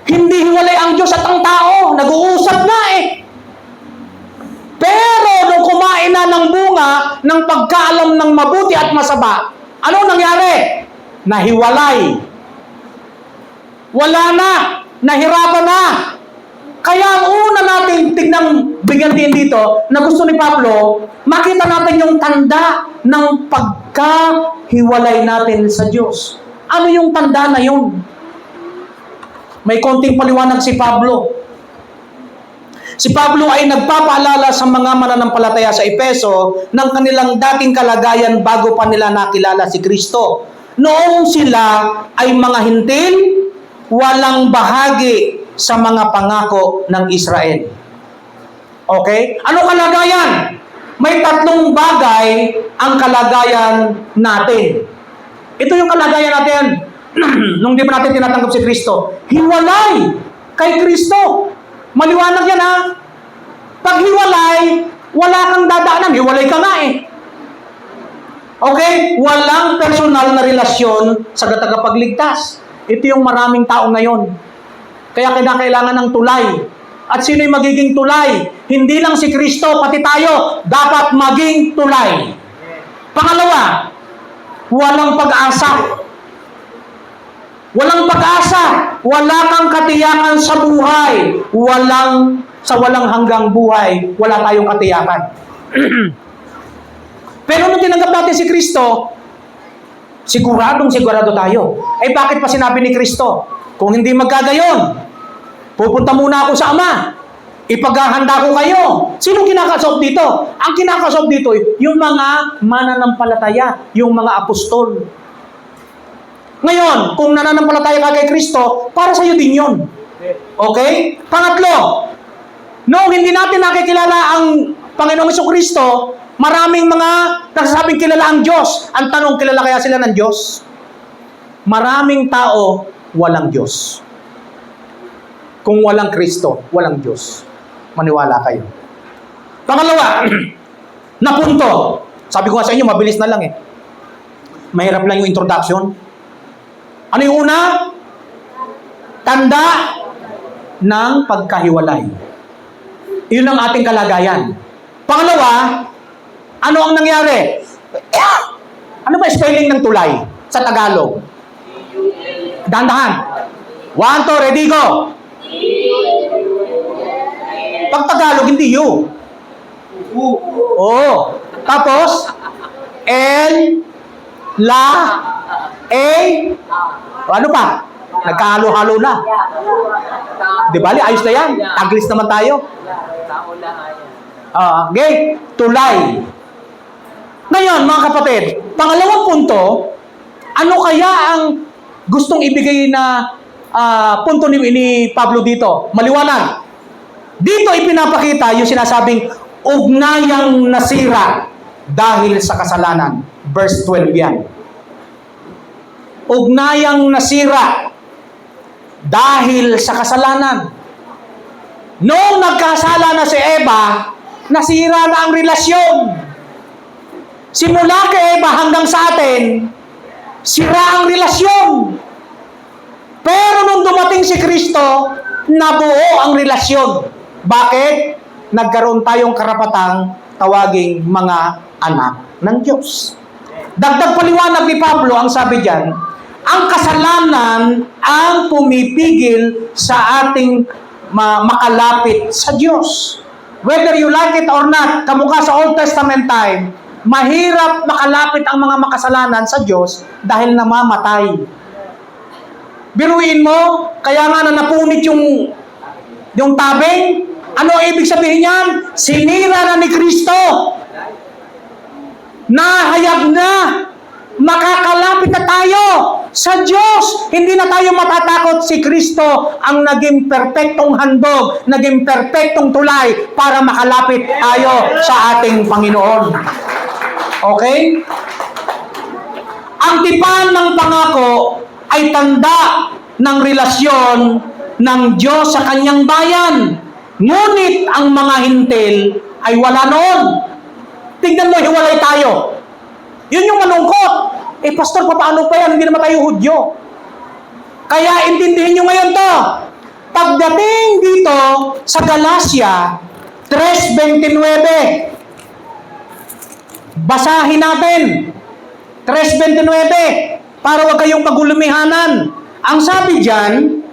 hindi hiwalay ang Diyos at ang tao. Nag-uusap na eh. Pero nung kumain na ng bunga ng pagkaalam ng mabuti at masama, ano nangyari? Nahiwalay. Wala na. Nahirapan na. Kaya ang una natin tignang bigyan din dito na gusto ni Pablo, makita natin yung tanda ng pagkahiwalay natin sa Diyos. Ano yung tanda na yun? May konting paliwanag si Pablo. Si Pablo ay nagpapaalala sa mga mananampalataya sa Efeso ng kanilang dating kalagayan bago pa nila nakilala si Kristo. Noong sila ay mga hintil, walang bahagi sa mga pangako ng Israel. Okay? Ano kalagayan? May 3 bagay ang kalagayan natin. Ito yung kalagayan natin nung di pa natin tinatanggap si Kristo. Hiwalay kay Kristo. Maliwanag yan ha. Pag hiwalay, wala kang dadaanan. Hiwalay ka nga eh. Okay? Walang personal na relasyon sa tagapagligtas. Ito yung maraming tao ngayon. Kaya kailangan ng tulay. At sino yung magiging tulay? Hindi lang si Kristo, pati tayo, dapat maging tulay. Pangalawa, walang pag-asa. Walang pag-asa. Wala kang katiyakan sa buhay. Sa walang hanggang buhay, wala tayong katiyakan. Pero nung tinanggap natin si Kristo, sigurado tayo. Eh bakit pa sinabi ni Kristo? Kung hindi magkagayon, pupunta muna ako sa Ama. Ipaghahanda ko kayo. Sino kinakausap dito? Ang kinakausap dito, yung mga mananampalataya, yung mga apostol. Ngayon, kung nananampalataya ka kay Kristo, para sa iyo din yun. Okay? Pangatlo, noong hindi natin nakikilala ang Panginoong Jesucristo, maraming mga nagsasabing kilala ang Diyos. Ang tanong, kilala kaya sila ng Diyos? Maraming tao, walang Diyos. Kung walang Kristo, walang Diyos. Maniwala kayo. Pangalawa, na punto. Sabi ko nga sa inyo, mabilis na lang eh. Mahirap lang yung introduction. Ano yung una? Tanda ng pagkahiwalay. Iyon ang ating kalagayan. Pangalawa, ano ang nangyari? Ano ba spelling ng tulay sa Tagalog? Dahan-dahan. 1, 2, ready, go! Pag Tagalog, hindi you. Oo. Tapos, L, La, A, ano pa? Nagkahalo-halo na. Di ba? Ayos na yan. Taglis naman tayo. Okay. Tulay. Ngayon, mga kapatid, pangalawang punto, ano kaya ang gustong ibigay na punto ni Pablo dito? Maliwanag. Dito ipinapakita yung sinasabing ugnayang nasira dahil sa kasalanan. Verse 12 yan. Ugnayang nasira dahil sa kasalanan. Noong nagkasala na si Eva, nasira na ang relasyon. Simula kay Eva hanggang sa atin, sira ang relasyon. Pero nung dumating si Kristo, nabuo ang relasyon. Bakit? Nagkaroon tayong karapatang tawaging mga anak ng Diyos. Dagdag paliwanag ni Pablo, ang sabi diyan, ang kasalanan ang pumipigil sa ating makalapit sa Diyos. Whether you like it or not, kamukha sa Old Testament time, mahirap makalapit ang mga makasalanan sa Diyos dahil namamatay. Biruin mo, kaya nga na napunit yung tabing. Ano ang ibig sabihin yan? Sinira na ni Kristo. Nahayag na. Makakalapit na tayo sa Diyos. Hindi na tayo matatakot. Si Kristo ang naging perpektong handog, naging perpektong tulay para makalapit tayo sa ating Panginoon. Okay? Ang tipan ng pangako ay tanda ng relasyon ng Diyos sa kanyang bayan. Ngunit ang mga hintil ay wala noon. Tignan mo, hiwalay tayo. Yun yung malungkot. Pastor, paano pa yan? Hindi naman tayo Hudyo. Kaya intindihin nyo ngayon to. Pagdating dito sa Galacia 3:29, basahin natin. 3:29, para wag kayong magulumihanan. Ang sabi dyan,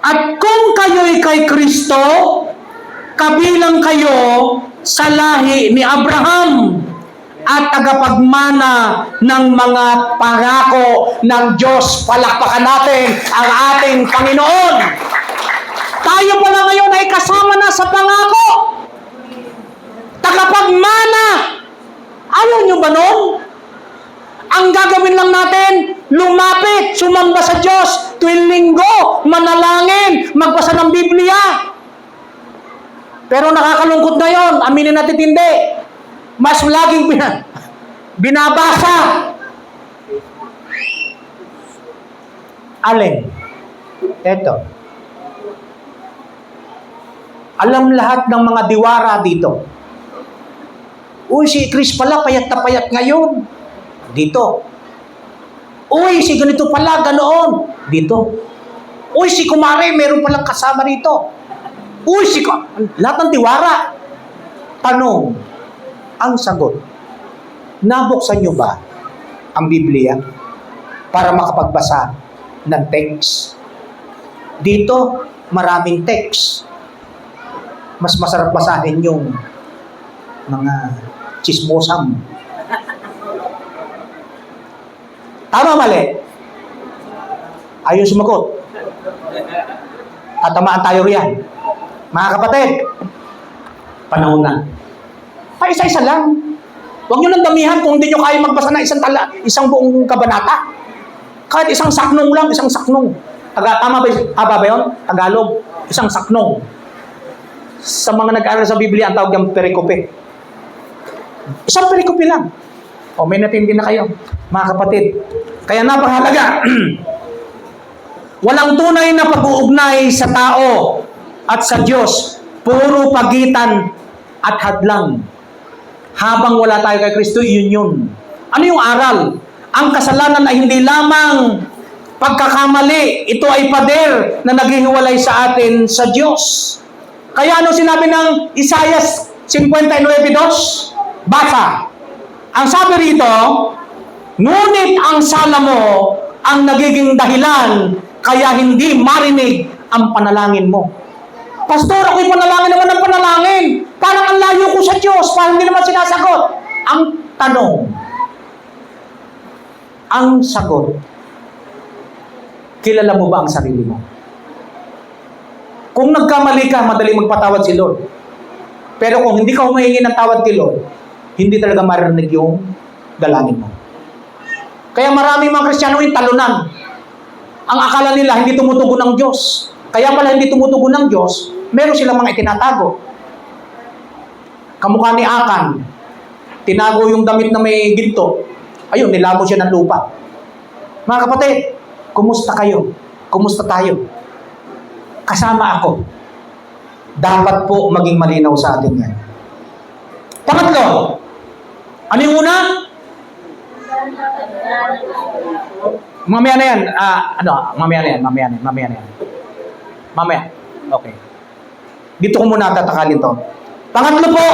at kung kayo'y kay Kristo, kabilang kayo sa lahi ni Abraham at tagapagmana ng mga pangako ng Diyos. Palakpakan natin ang ating Panginoon. Tayo pala ngayon ay kasama na sa pangako. Tagapagmana. Ayaw nyo ba nun? Ang gagawin lang natin, lumapit, sumamba sa Diyos, tuwing linggo, manalangin, magbasa ng Biblia. Pero nakakalungkot na yon, aminin natin hindi. Mas laging binabasa. Alin? Eto. Alam lahat ng mga diwara dito. Uy, si Chris pala, payat na payat ngayon. Dito. Uy, si ganito pala, ganoon. Dito. Uy, si Kumare, meron palang kasama rito. Uy, lahat ng tiwara. Tanong, ang sagot, nabuksan nyo ba ang Biblia para makapagbasa ng text? Dito, maraming text. Mas masarap basahin yung mga chismosam. Tama, mali? Ayaw sumagot. Tatamaan tayo riyan. Mga kapatid, panahon na. Ay, isa-isa lang. Huwag nyo nang damihan kung hindi nyo kaya magbasa ng isang buong kabanata. Kahit isang saknong lang, isang saknong. Tama ba yun? Tagalog. Isang saknong. Sa mga nag-aaral sa Biblia, ang tawag yung perikope. Isang perikope lang. O, may natindi na kayo, mga kapatid. Kaya napakahalaga. Walang tunay na pag-uugnay sa tao at sa Diyos. Puro pagitan at hadlang. Habang wala tayo kay Kristo, yun. Ano yung aral? Ang kasalanan ay hindi lamang pagkakamali. Ito ay pader na naghihiwalay sa atin sa Diyos. Kaya ano sinabi ng Isaiah 59:2? Basa. Ang sabi rito, ngunit ang sala mo ang nagiging dahilan kaya hindi marinig ang panalangin mo. Pastor, ako'y panalangin naman ng panalangin. Parang ang layo ko sa Diyos, parang hindi naman sinasagot. Ang tanong, ang sagot, kilala mo ba ang sarili mo? Kung nagkamali ka, madaling magpatawad si Lord. Pero kung hindi ka humihingi ng tawad kay Lord, hindi talaga marinig yung dalangin mo. Kaya maraming mga Kristiyano yung talunan. Ang akala nila hindi tumutugon ng Diyos. Kaya pala hindi tumutugon ng Diyos, meron silang mga itinatago. Kamukha ni Akan, tinago yung damit na may ginto. Ayun, nilamo siya ng lupa. Mga kapatid, kumusta kayo? Kumusta tayo? Kasama ako. Dapat po maging malinaw sa atin yan. Pangatlo, ano yung una? Mamaya na yan. Mamaya na yan. Mamaya. Okay. Dito ko muna tatakalin to. Pangatlo po,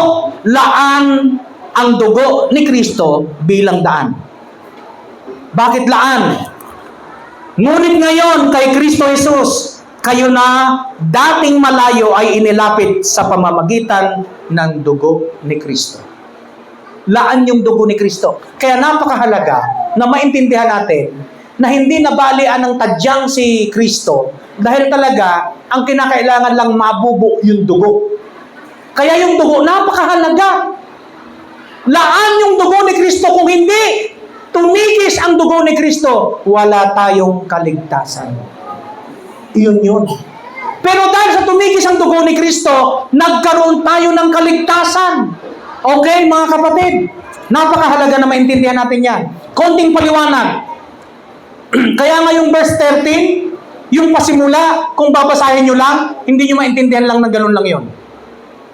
laan ang dugo ni Kristo bilang daan. Bakit laan? Ngunit ngayon kay Kristo Jesus, kayo na dating malayo ay inilapit sa pamamagitan ng dugo ni Kristo. Laan yung dugo ni Kristo. Kaya napakahalaga na maintindihan natin na hindi nabalian ng tadyang si Kristo dahil talaga ang kinakailangan lang mabubo yung dugo. Kaya yung dugo, napakahalaga. Laan yung dugo ni Kristo. Kung hindi tumigis ang dugo ni Kristo, wala tayong kaligtasan. Yun. Pero dahil sa tumigis ang dugo ni Kristo, nagkaroon tayo ng kaligtasan. Okay, mga kapatid? Napakahalaga na maintindihan natin yan. Konting paliwanag. Kaya nga yung verse 13, yung pasimula, kung babasahin nyo lang, hindi nyo maintindihan lang na ganun lang yon.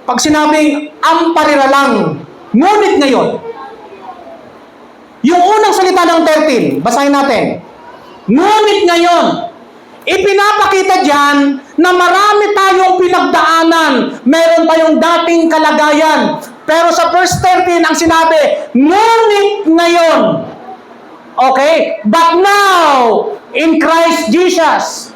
Pag sinabing, ang parira lang, ngunit ngayon, yung unang salita ng 13, basahin natin. Ngunit ngayon, ipinapakita dyan na marami tayong pinagdaanan. Meron tayong dating kalagayan. Pero sa verse 13, ang sinabi, ngunit ngayon. Okay? But now, in Christ Jesus,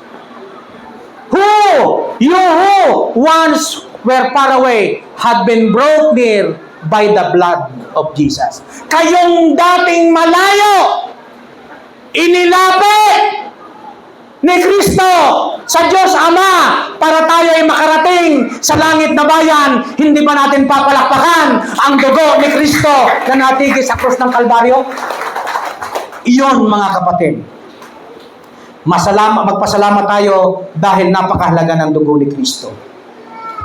you who once were far away, had been brought near by the blood of Jesus. Kayong dating malayo, inilapit ni Kristo sa Diyos Ama para tayo ay makarating sa langit na bayan. Hindi ba natin papalakpakan ang dugo ni Kristo na natigis sa krus ng Kalbaryo? Iyon, mga kapatid. Magpasalamat tayo dahil napakahalaga ng dugo ni Kristo.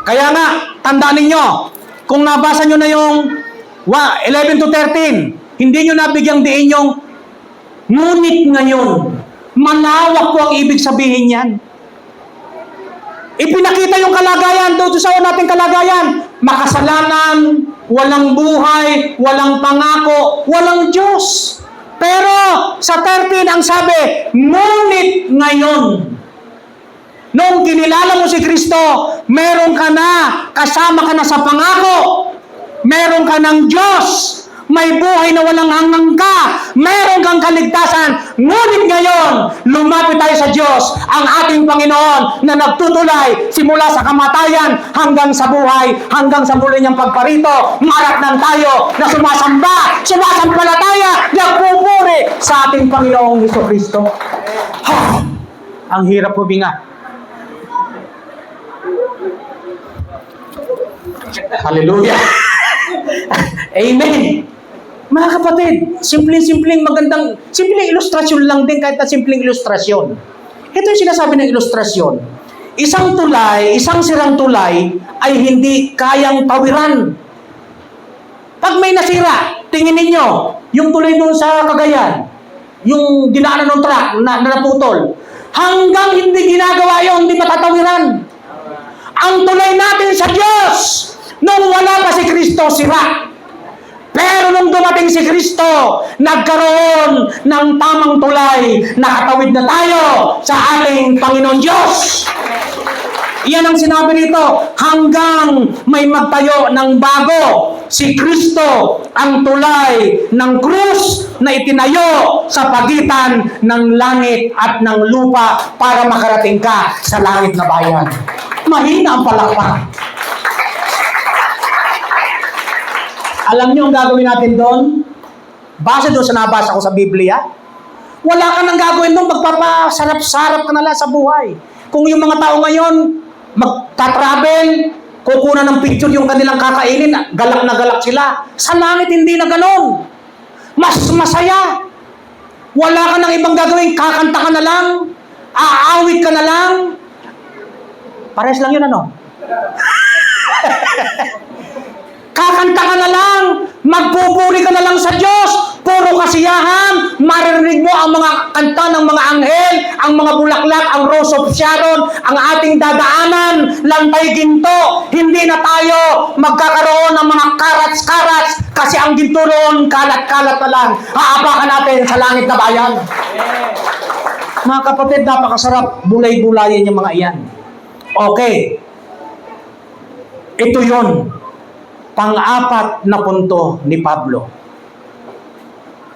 Kaya nga, tandaan ninyo, kung nabasa nyo na yung 11 to 13, hindi nyo nabigyang diin yung ngunit ngayon. Malawak po ang ibig sabihin yan. Ipinakita yung kalagayan, doon sa nating kalagayan. Makasalanan, walang buhay, walang pangako, walang Diyos. Pero sa 13 ang sabi, ngunit ngayon. Nung kinilala mo si Kristo, meron ka na, kasama ka na sa pangako. Meron ka ng Diyos. May buhay na walang hanggang ka. Meron kang kaligtasan. Ngunit ngayon, lumapit tayo sa Diyos, ang ating Panginoon na nagtutulay simula sa kamatayan hanggang sa buhay, hanggang sa muli niyang pagparito. Marat lang tayo na sumasamba, sumasampalataya, nagpupuri sa ating Panginoong Jesucristo. Ang hirap huminga. Hallelujah. Amen. Mga kapatid, simpleng ilustrasyon lang din, kahit na simpleng ilustrasyon. Ito yung sinasabi ng ilustrasyon. Isang sirang tulay ay hindi kayang tawiran. Pag may nasira, tingin ninyo, yung tulay doon sa Cagayan, yung dinaanan ng truck na naputol, hanggang hindi ginagawa yun, hindi matatawiran. Ang tulay natin sa Diyos, nung wala pa si Kristo, sira. Pero nung dumating si Kristo, nagkaroon ng tamang tulay, nakatawid na tayo sa ating Panginoon Diyos. Iyan ang sinabi rito, hanggang may magtayo ng bago, si Kristo ang tulay ng krus na itinayo sa pagitan ng langit at ng lupa para makarating ka sa langit na bayan. Mahina ang palakpak. Alam niyo ang gagawin natin doon? Base doon sa nabasa ko sa Biblia, wala ka nang gagawin doon, magpapasarap-sarap ka na lang sa buhay. Kung yung mga tao ngayon, magta-travel, kukunan ng picture yung kanilang kakainin, galak na galak sila. Sa langit, hindi na ganon. Mas masaya. Wala ka nang ibang gagawin, kakanta ka na lang, aawit ka na lang. Pares lang yun, ano? Kakanta ka na lang, magpupuri ka na lang sa Diyos, puro kasiyahan, maririnig mo ang mga kanta ng mga anghel, ang mga bulaklak, ang Rose of Sharon, ang ating dadaanan, lantay ginto. Hindi na tayo magkakaroon ng mga karats-karats kasi ang ginto roon, kalat-kalat na lang. Haapakan natin sa langit na bayan. Mga kapatid, napakasarap bulay-bulayin yung mga iyan. Okay. Ito yon. Pang-apat na punto ni Pablo.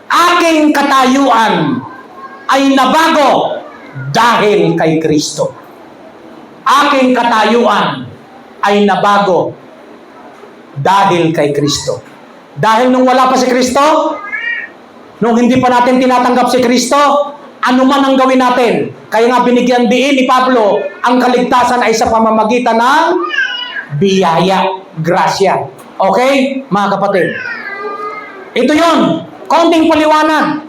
Aking katayuan ay nabago dahil kay Kristo. Aking katayuan ay nabago dahil kay Kristo. Dahil nung wala pa si Kristo, nung hindi pa natin tinatanggap si Kristo, ano man ang gawin natin. Kaya nga binigyan diin ni Pablo, ang kaligtasan ay sa pamamagitan ng biyaya, grasya. Okay, mga kapatid? Ito yon, konting paliwanag.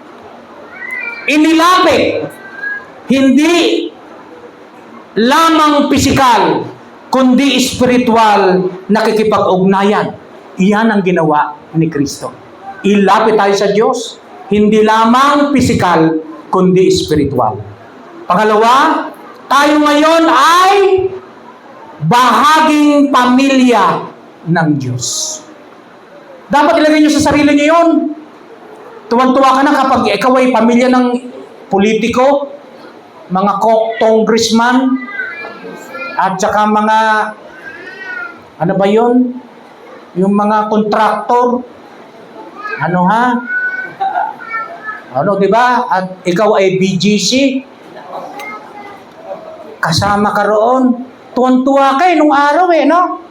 Inilapit, hindi lamang pisikal, kundi spiritual nakikipag-ugnayan. Iyan ang ginawa ni Kristo. Ilapit tayo sa Diyos, hindi lamang pisikal, kundi spiritual. Pangalawa, tayo ngayon ay bahaging pamilya ng Diyos. Dapat ilagay nyo sa sarili nyo yun. Tuwang-tuwa ka na kapag ikaw ay pamilya ng politiko, mga congressman, at saka mga, ano ba yun? Yung mga kontraktor, di ba? At ikaw ay BGC, kasama ka roon. Tuwang-tuwa ka nung araw no?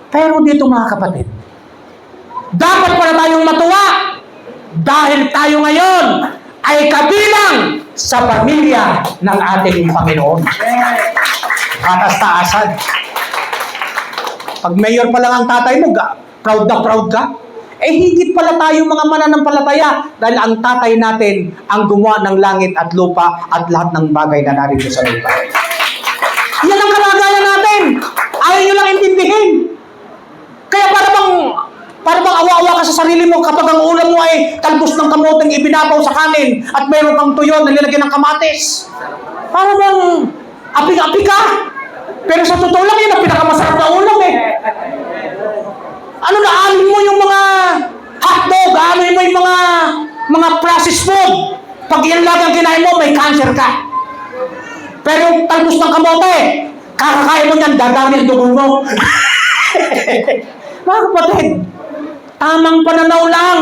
Pero dito mga kapatid, dapat pala tayong matuwa dahil tayo ngayon ay kabilang sa pamilya ng ating Panginoon. Katas-taasan. Pag mayor pa lang ang tatay mo, proud na proud ka. Higit pala tayo mga mananampalataya dahil ang tatay natin ang gumawa ng langit at lupa at lahat ng bagay na narito sa lupa. Yan ang kalagayan natin. Ayaw nyo lang intindihin. Kaya para bang awa-awa ka sa sarili mo kapag ang ulam mo ay talbos ng kamoting ibinabaw sa kanin at mayroon kang tuyo na nilagyan ng kamatis. Para bang apik-apik ka? Pero sa totoo lang yun ang pinakamasarap na ulam Ano na, alin mo yung mga hotdog, alin mo yung mga processed food. Pag yan lang ang kinain mo, may cancer ka. Pero yung talbos ng kamote, kakakain mo niyan, dadami ang dugo mo. Mga kapatid, tamang pananaw lang.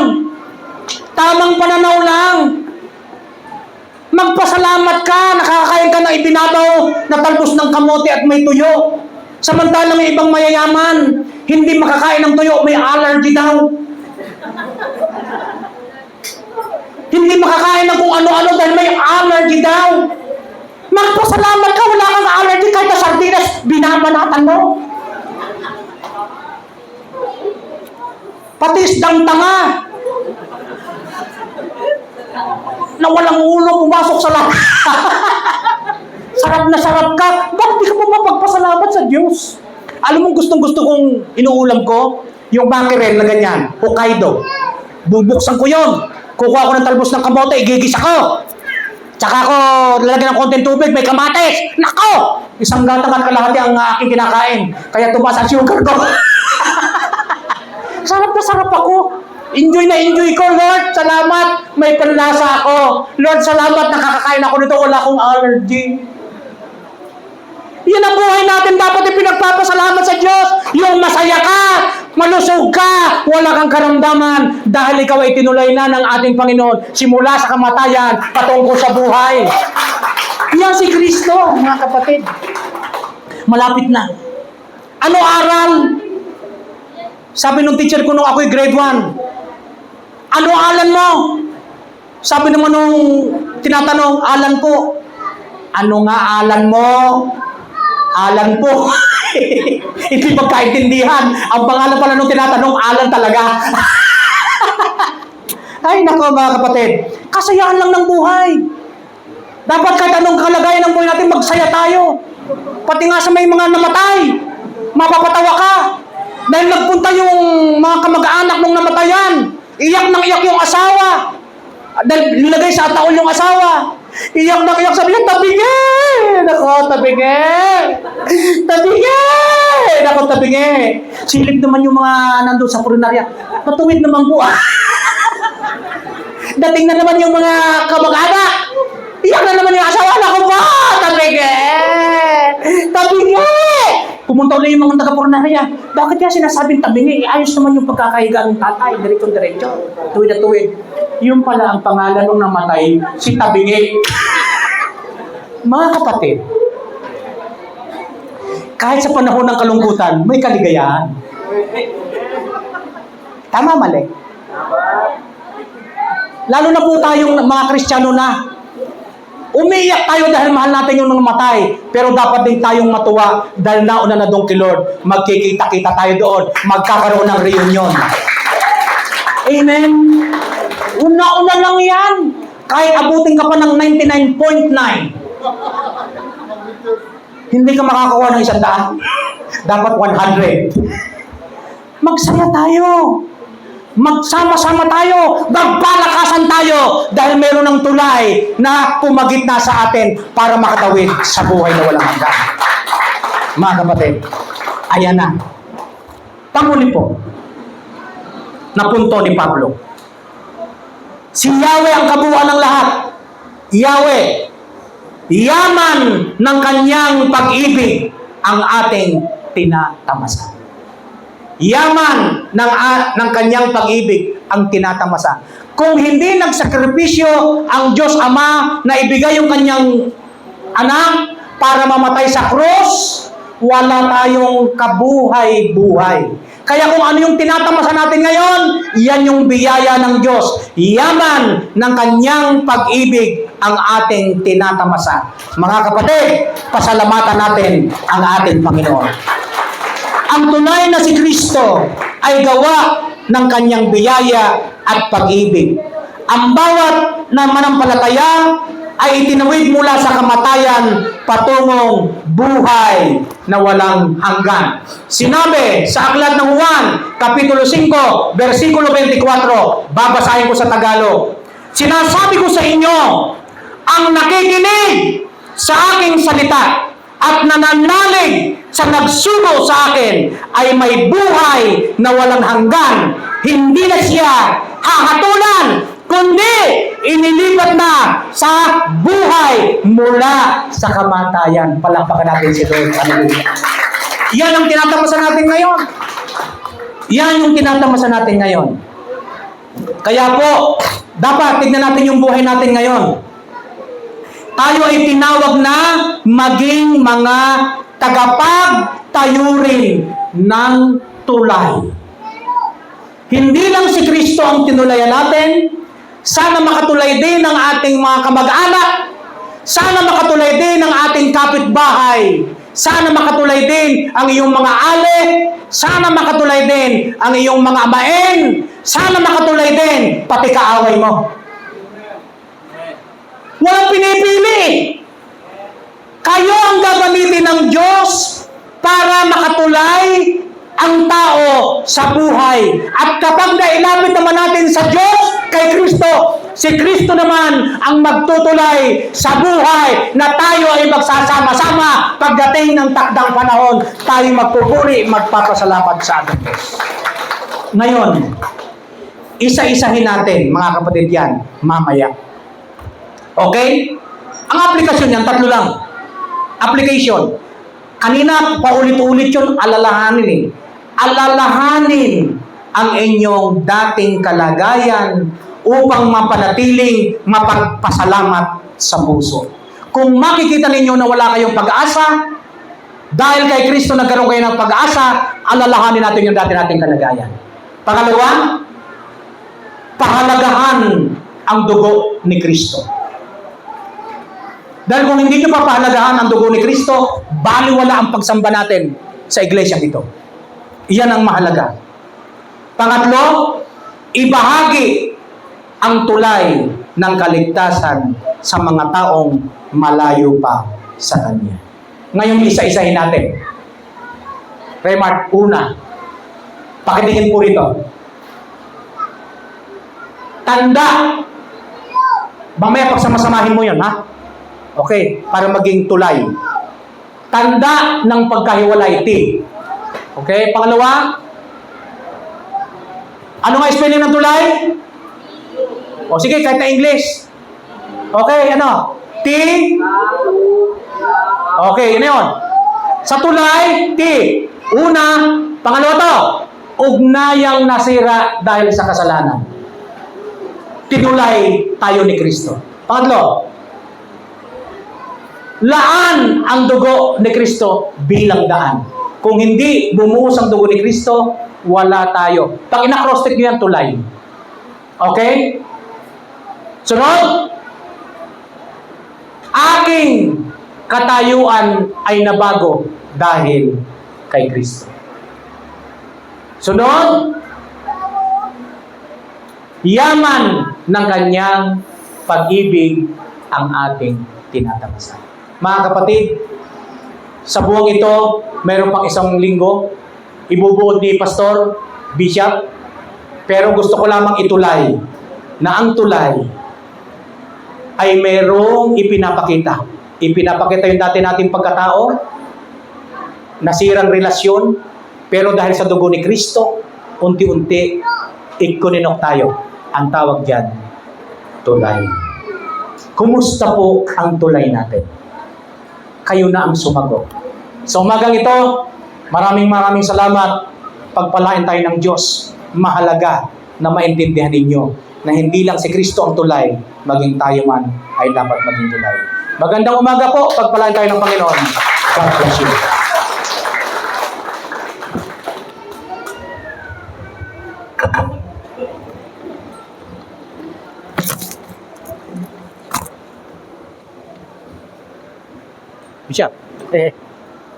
Tamang pananaw lang. Magpasalamat ka, nakakain ka ng ibinabaw na talbos ng kamote at may tuyo. Samantalang may ibang mayayaman, hindi makakain ng tuyo, may allergy daw. Hindi makakain ng kung ano-ano dahil may allergy daw. Magpasalamat ka, wala kang allergy kahit na sardinas, binabanatan mo. Pati isdang tanga. na walang ulo pumasok sa lahat. Sarap na sarap ka. Bakit di ka pa mapagpasalamat sa Diyos? Alam mo gustong-gusto kong inuulam ko? Yung mackerel na ganyan, Hokkaido. Bubuksan ko yun. Kukuha ko ng talbos ng kamote, igigisa ko. Tsaka ko lalagyan ng konting tubig, may kamatis. Nako! Isang gatang at kalahati ang aking kinakain. Kaya tumaas ang sugar ko. Sarap na sarap ako. Enjoy na enjoy ko, Lord. Salamat. May panlasa ako. Lord, salamat. Nakakakain ako nito. Wala akong allergy. Yan ang buhay natin. Dapat ipinagpapasalamat sa Diyos. Yung masaya ka, malusog ka, wala kang karamdaman. Dahil ikaw ay tinulay na ng ating Panginoon. Simula sa kamatayan, patungkol sa buhay. Yan si Kristo, mga kapatid. Malapit na. Ano aral? Sabi nung teacher ko nung ako'y grade 1, ano alan mo? Sabi naman nung tinatanong, alan po. Ano nga alan mo? Alan po. Hindi magkaintindihan. Ang pangalan pala nung tinatanong, alan talaga. Ay, nako mga kapatid. Kasayaan lang ng buhay. Dapat kahit anong kalagayan ng buhay natin, magsaya tayo. Pati nga sa may mga namatay, mapapatawa ka. Dahil nagpunta yung mga kamag-anak nung namatayan. Iyak nang iyak yung asawa. Dahil nilagay sa taol yung asawa. Iyak nang iyak, sabi niya, tabingi! Nako, tabingi! Tabingi! Nako, tabingi! Silip naman yung mga nandun sa purinarya. Matuwid naman po. Dating na naman yung mga kamag-anak. Iyak na naman yung asawa. Nako po, tabingi! Tabingi! Pumunta ulit yung mga taga-purinarya. Bakit kaya sinasabing tabingi? Ayos naman yung pagkakahiga ng tatay. Diretso-diretso. Tuwid na tuwid. Yung pala ang pangalan ng namatay, si Tabingi. Mga kapatid, kahit sa panahon ng kalungkutan, may kaligayahan. Tama, mali? Lalo na po tayong mga Kristiyano na. Umiiyak tayo dahil mahal natin yung namatay. Pero dapat din tayong matuwa dahil nauna na doon kay Lord. Magkikita-kita tayo doon. Magkakaroon ng reunion. Amen? Una-una lang yan. Kahit abutin ka pa ng 99.9. Hindi ka makakakuha ng 100. Dapat 100. Magsaya tayo. Magsama-sama tayo. Magpalakasan tayo. Dahil meron ng tulay na pumagitna sa atin para makatawid sa buhay na walang hanggan. Mga kapatid, ayan na. Panguli po na punto ni Pablo. Si Yahweh ang kabuuan ng lahat. Yahweh, yaman ng kanyang pag-ibig ang ating tinatamasa. Yaman ng kanyang pag-ibig ang tinatamasa. Kung hindi nagsakripisyo ang Diyos Ama na ibigay yung kanyang anak para mamatay sa krus, wala tayong kabuhay-buhay. Kaya kung ano yung tinatamasa natin ngayon, yan yung biyaya ng Diyos. Yaman ng kanyang pag-ibig ang ating tinatamasa. Mga kapatid, pasalamatan natin ang ating Panginoon. Ang tunay na si Kristo ay gawa ng kanyang biyaya at pag-ibig. Ang bawat na manampalataya ay itinawid mula sa kamatayan patungong buhay na walang hanggan. Sinabi sa aklat ng Juan, Kapitulo 5, versikulo 24, babasahin ko sa Tagalog. Sinasabi ko sa inyo, ang nakikinig sa aking salita at nananalig sa nagsugo sa akin ay may buhay na walang hanggan. Hindi na siya hahatulan, kundi inilipat na sa buhay mula sa kamatayan. Palakpakan natin si Lord. Hallelujah. Yan ang tinatamasa natin ngayon. Yan yung tinatamasa natin ngayon. Kaya po, dapat tignan natin yung buhay natin ngayon. Tayo ay tinawag na maging mga tagapagtayurin ng tulay. Hindi lang si Kristo ang tinulayan natin, sana makatulay din ang ating mga kamag-anak, sana makatulay din ang ating kapitbahay, sana makatulay din ang iyong mga ale, sana makatulay din ang iyong mga amain, sana makatulay din pati kaaway mo. Walang pinipili. Kayo ang gagamitin ng Diyos para makatulay ang tao sa buhay. At kapag nailapit naman natin sa Diyos, kay Kristo, si Kristo naman ang magtutulay sa buhay na tayo ay magsasama-sama pagdating ng takdang panahon, tayo magpupuri, magpapasalamat sa ating Diyos. Ngayon, isa-isahin natin, mga kapatid yan, mamaya. Okay? Ang aplikasyon yan, tatlo lang. Application. Kanina, paulit-ulit yun, alalahanin eh. Alalahanin ang inyong dating kalagayan upang mapanatiling mapagpasalamat sa puso. Kung makikita ninyo na wala kayong pag-asa, dahil kay Kristo nagkaroon kayo ng pag-asa, alalahanin natin yung dati nating kalagayan. Pangalawa, pahalagahan ang dugo ni Kristo. Dahil kung hindi nyo papahalagahan ang dugo ni Kristo, baliwala ang pagsamba natin sa iglesia dito. Iyan ang mahalaga. Pangatlo, ibahagi ang tulay ng kaligtasan sa mga taong malayo pa sa Kanya. Ngayon, isa-isahin natin. Remark, una, pakitingin po rito. Tanda. Mamaya pagsamasamahin mo yun, ha? Okay, para maging tulay. Tanda ng pagkahiwalay, T. Okay, pangalawa. Ano nga spelling ng tulay? O sige, kahit na English. Okay, ano? T. Okay, yun yun. Sa tulay, T. Una, pangalawa to. Ugnayang nasira dahil sa kasalanan. Tinulay tayo ni Kristo. Pangatlo, laan ang dugo ni Kristo bilang daan. Kung hindi bumuhos ang dugo ni Kristo, wala tayo. Pag ina-cross-check nyo yan, tulay. Okay? Sunod, aking katayuan ay nabago dahil kay Kristo. Sunod, yaman ng kanyang pag-ibig ang ating tinatamasan. Mga kapatid, sa buwang ito, mayroon pang isang linggo, ibubuod ni Pastor, Bishop, pero gusto ko lamang itulay na ang tulay ay mayroong ipinapakita. Ipinapakita yung dati nating pagkatao, nasirang relasyon, pero dahil sa dugo ni Kristo, unti-unti, ikuninok tayo. Ang tawag dyan, tulay. Kumusta po ang tulay natin? Kayo na ang sumagot. Sa umagang ito, maraming salamat. Pagpalain tayo ng Diyos. Mahalaga na maintindihan ninyo na hindi lang si Kristo ang tulay, maging tayo man ay dapat maging tulay. Magandang umaga po. Pagpalain tayo ng Panginoon. God bless you. Bishop,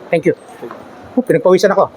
thank you. Pinagpawisan ako.